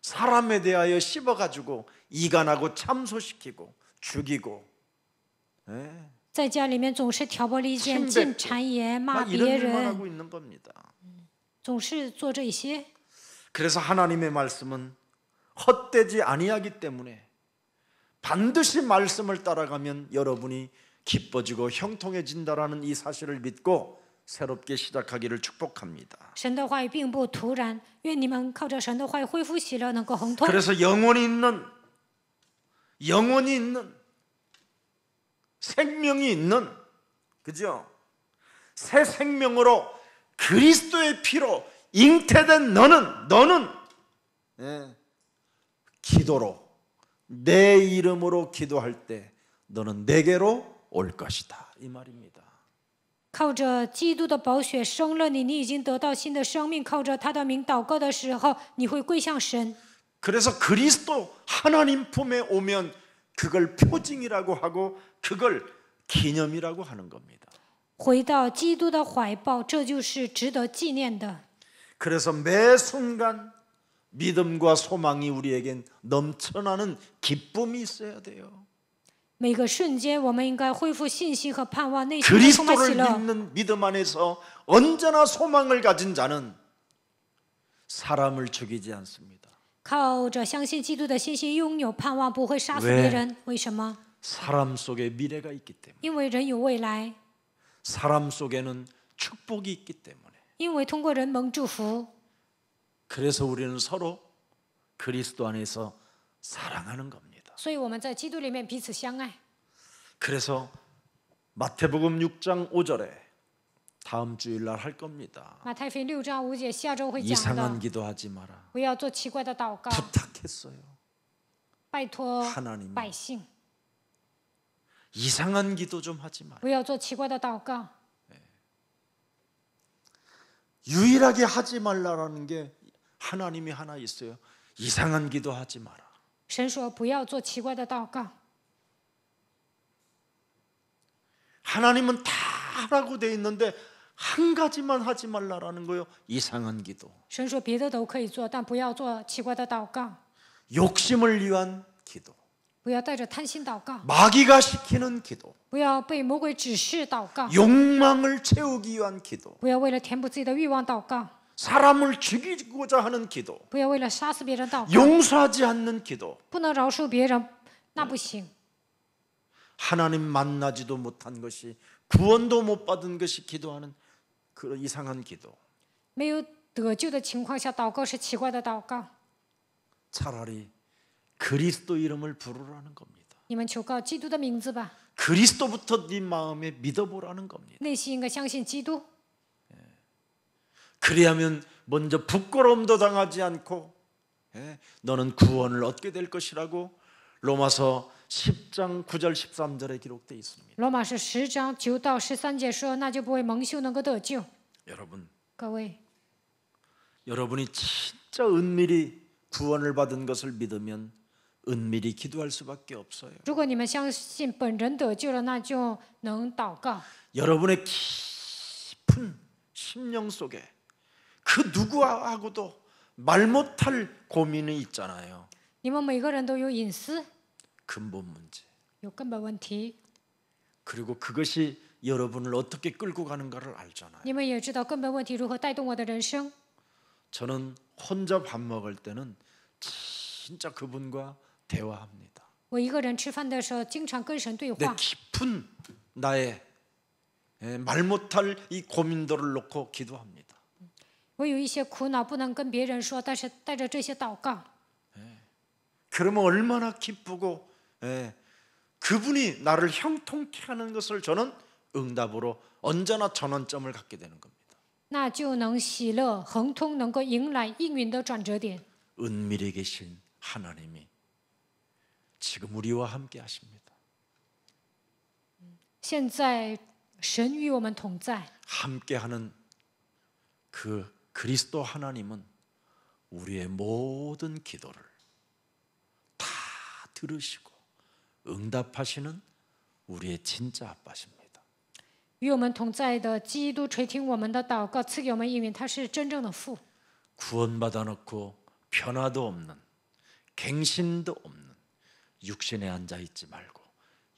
사람에 대하여 씹어가지고 이간하고 참소시키고 죽이고, 예, 在家里面总是挑拨离间、 침뱉고 进谗言、骂 막 别 이런 일만 人， 하고 있는 겁니다. 总是做这些。 그래서 하나님의 말씀은 헛되지 아니하기 때문에 반드시 말씀을 따라가면 여러분이 기뻐지고 형통해진다라는 이 사실을 믿고 새롭게 시작하기를 축복합니다. 神的话语并不突然，愿你们靠着神的话语恢复喜乐，能够亨通。 그래서 영원히 있는 생명이 있는, 그죠? 새 생명으로 그리스도의 피로 잉태된 너는 예, 기도로 내 이름으로 기도할 때 너는 내게로 올 것이다, 이 말입니다. 靠着基督的宝血生了你，你已经得到新的生命。靠着他的名祷告的时候，你会归向神。 그래서 그리스도 하나님 품에 오면 그걸 표징이라고 하고 그걸 기념이라고 하는 겁니다. 回到基督的怀抱，这就是值得纪念的。 그래서 매 순간 믿음과 소망이 우리에겐 넘쳐나는 기쁨이 있어야 돼요. 每个瞬间，我们应该恢复信心和盼望，内心的充满喜 그리스도를 乐。 믿는 믿음 안에서 언제나 소망을 가진 자는 사람을 죽이지 않습니다. 靠着相信基督的信心，拥有盼望，不会杀死别人。为什么？ 사람 속에 미래가 있기 때문에. 因为人有未来， 사람 속에는 축복이 있기 때문에. 因为通过人蒙祝福， 그래서 우리는 서로 그리스도 안에서 사랑하는 겁니다. 所以我们在基督里面彼此相爱。 그래서 마태복음 6장 5절에 다음 주일날 할 겁니다. 马太福音6章5节，下周会讲 이상한 的。 기도하지 마라. 不要做奇怪的祷告， 부탁했어요. 拜托 하나님 百姓， 이상한 기도 좀 하지 마라. 不要做奇怪的祷告。 유일하게 하지 말라라는 게 하나님이 하나 있어요. 이상한 기도 하지 마라. 神说不要做奇怪的祷告。 하나님은 다 하라고 돼 있는데 한 가지만 하지 말라라는 거예요. 이상한 기도. 神说别的都可以做，但不要做奇怪的祷告， 욕심을 위한 기도. 不要带着贪心祷告， 마귀가 시키는 기도. 不要被魔鬼指示祷告， 욕망을 채우기 위한 기도. 不要为了填补自己的欲望祷告， 사람을 죽이고자 하는 기도, 不要为了杀死别人祷告， 용서하지 않는 기도, 不能饶恕别人，那不行。 하나님 만나지도 못한 것이 구원도 못 받은 것이 기도하는 그런 이상한 기도. 没有得救的情况下祷告是奇怪的祷告。 차라리 그리스도 이름을 부르라는 겁니다. 你们求告基督的名字吧， 그리스도부터 네 마음에 믿어보라는 겁니다. 内心应该相信基督。 그리하면 먼저 부끄러움도 당하지 않고 너는 구원을 얻게 될 것이라고 로마서 10장 9절 13절에 기록되어 있습니다. 罗马是10章9到13节说，那就不会蒙羞，能够得救。 여러분, 各位， 여러분이 진짜 은밀히 구원을 받은 것을 믿으면 은밀히 기도할 수밖에 없어요. 如果你们相信本人得救了，那就能祷告。 여러분의 깊은 심령 속에 그 누구하고도 말 못할 고민이 있잖아요. 你们每个人都有隐私， 근본 문제. 有根本问题。 그리고 그것이 여러분을 어떻게 끌고 가는가를 알잖아요. 你们也知道根本问题如何带动我的人生。 저는 혼자 밥 먹을 때는 진짜 그분과 대화합니다. 我一个人吃饭的时候，经常跟神对 내 话。 깊은 나의 말 못할 이 고민들을 놓고 기도합니다. 我有一些苦恼不能跟别人说，但是带着这些祷告， 그러면 얼마나 기쁘고 그분이 나를 형통케 하는 것을 저는 응답으로 언제나 전환점을 갖게 되는 겁니다. 那就能喜乐亨通，能够迎来应允的转折点。 은밀히 계신 하나님이 지금 우리와 함께 하십니다. 现在神与我们同在， 함께하는 그 그리스도 하나님은 우리의 모든 기도를 다 들으시고 응답하시는 우리의 진짜 아빠십니다. 与我们同在的基督垂听我们的祷告，赐给我们应允，他是真正的父。 구원받아 놓고 변화도 없는 갱신도 없는 육신에 앉아 있지 말고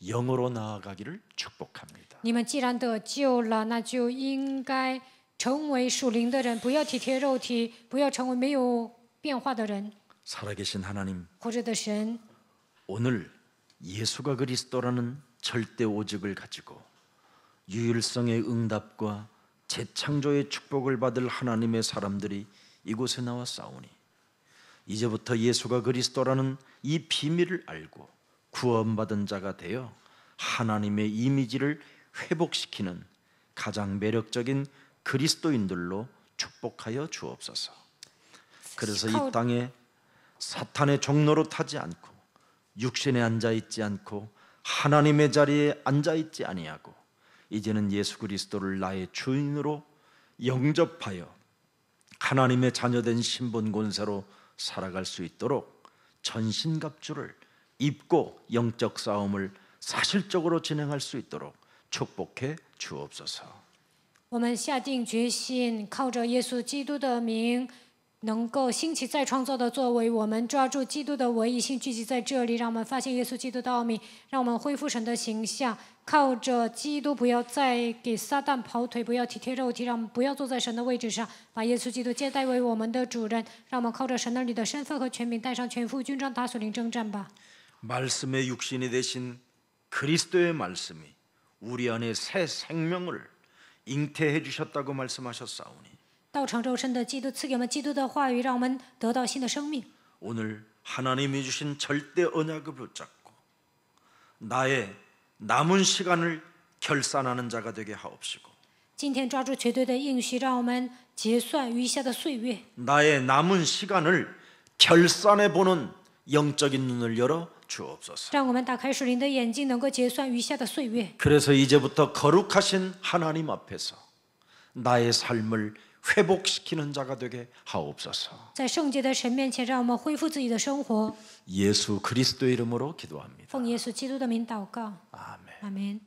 영으로 나아가기를 축복합니다. 你们既然得救了，那就应该成为属灵的人，不要体贴肉体，不要成为没有变化的人。 살아계신 하나님, 活着的神， 오늘 예수가 그리스도라는 절대 오직을 가지고 유일성의 응답과 재창조의 축복을 받을 하나님의 사람들이 이곳에 나와 싸우니 이제부터 예수가 그리스도라는 이 비밀을 알고 구원받은 자가 되어 하나님의 이미지를 회복시키는 가장 매력적인 그리스도인들로 축복하여 주옵소서. 그래서 이 땅에 사탄의 종로로 타지 않고 육신에 앉아 있지 않고 하나님의 자리에 앉아 있지 아니하고 이제는 예수 그리스도를 나의 주인으로 영접하여 하나님의 자녀된 신분 권세로 살아갈 수 있도록 전신갑주를 입고 영적 싸움을 사실적으로 진행할 수 있도록 축복해 주옵소서. 我们下定决心，靠着耶稣基督的名，能够兴起再创造的作为。我们抓住基督的唯一性，聚集在这里，让我们发现耶稣基督的奥秘，让我们恢复神的形象。靠着基督，不要再给撒旦跑腿，不要体贴肉体，让我们不要坐在神的位置上，把耶稣基督接待为我们的主人。让我们靠着神儿女的身份和权柄，带上全副军装，打属灵征战吧。 말씀의 육신이 되신 그리스도의 말씀이 우리 안에 새 생명을 잉태해 주셨다고 말씀하셨사오니 道成肉身的基督赐给我们基督的话语，让我们得到新的生命。 오늘 하나님이 주신 절대 언약을 붙잡고 나의 남은 시간을 결산하는 자가 되게 하옵시고 今天抓住绝对的应许，让我们结算余下的岁月， 나의 남은 시간을 결산해 보는 영적인 눈을 열어 주옵소서. 让我们打开属灵的眼睛，能够结算余下的岁月。 그래서 이제부터 거룩하신 하나님 앞에서 나의 삶을 회복시키는 자가 되게 하옵소서. 在圣洁的神面前，让我们恢复自己的生活。 예수 그리스도의 이름으로 기도합니다. 奉耶稣基督的名祷告， 아멘. 阿门。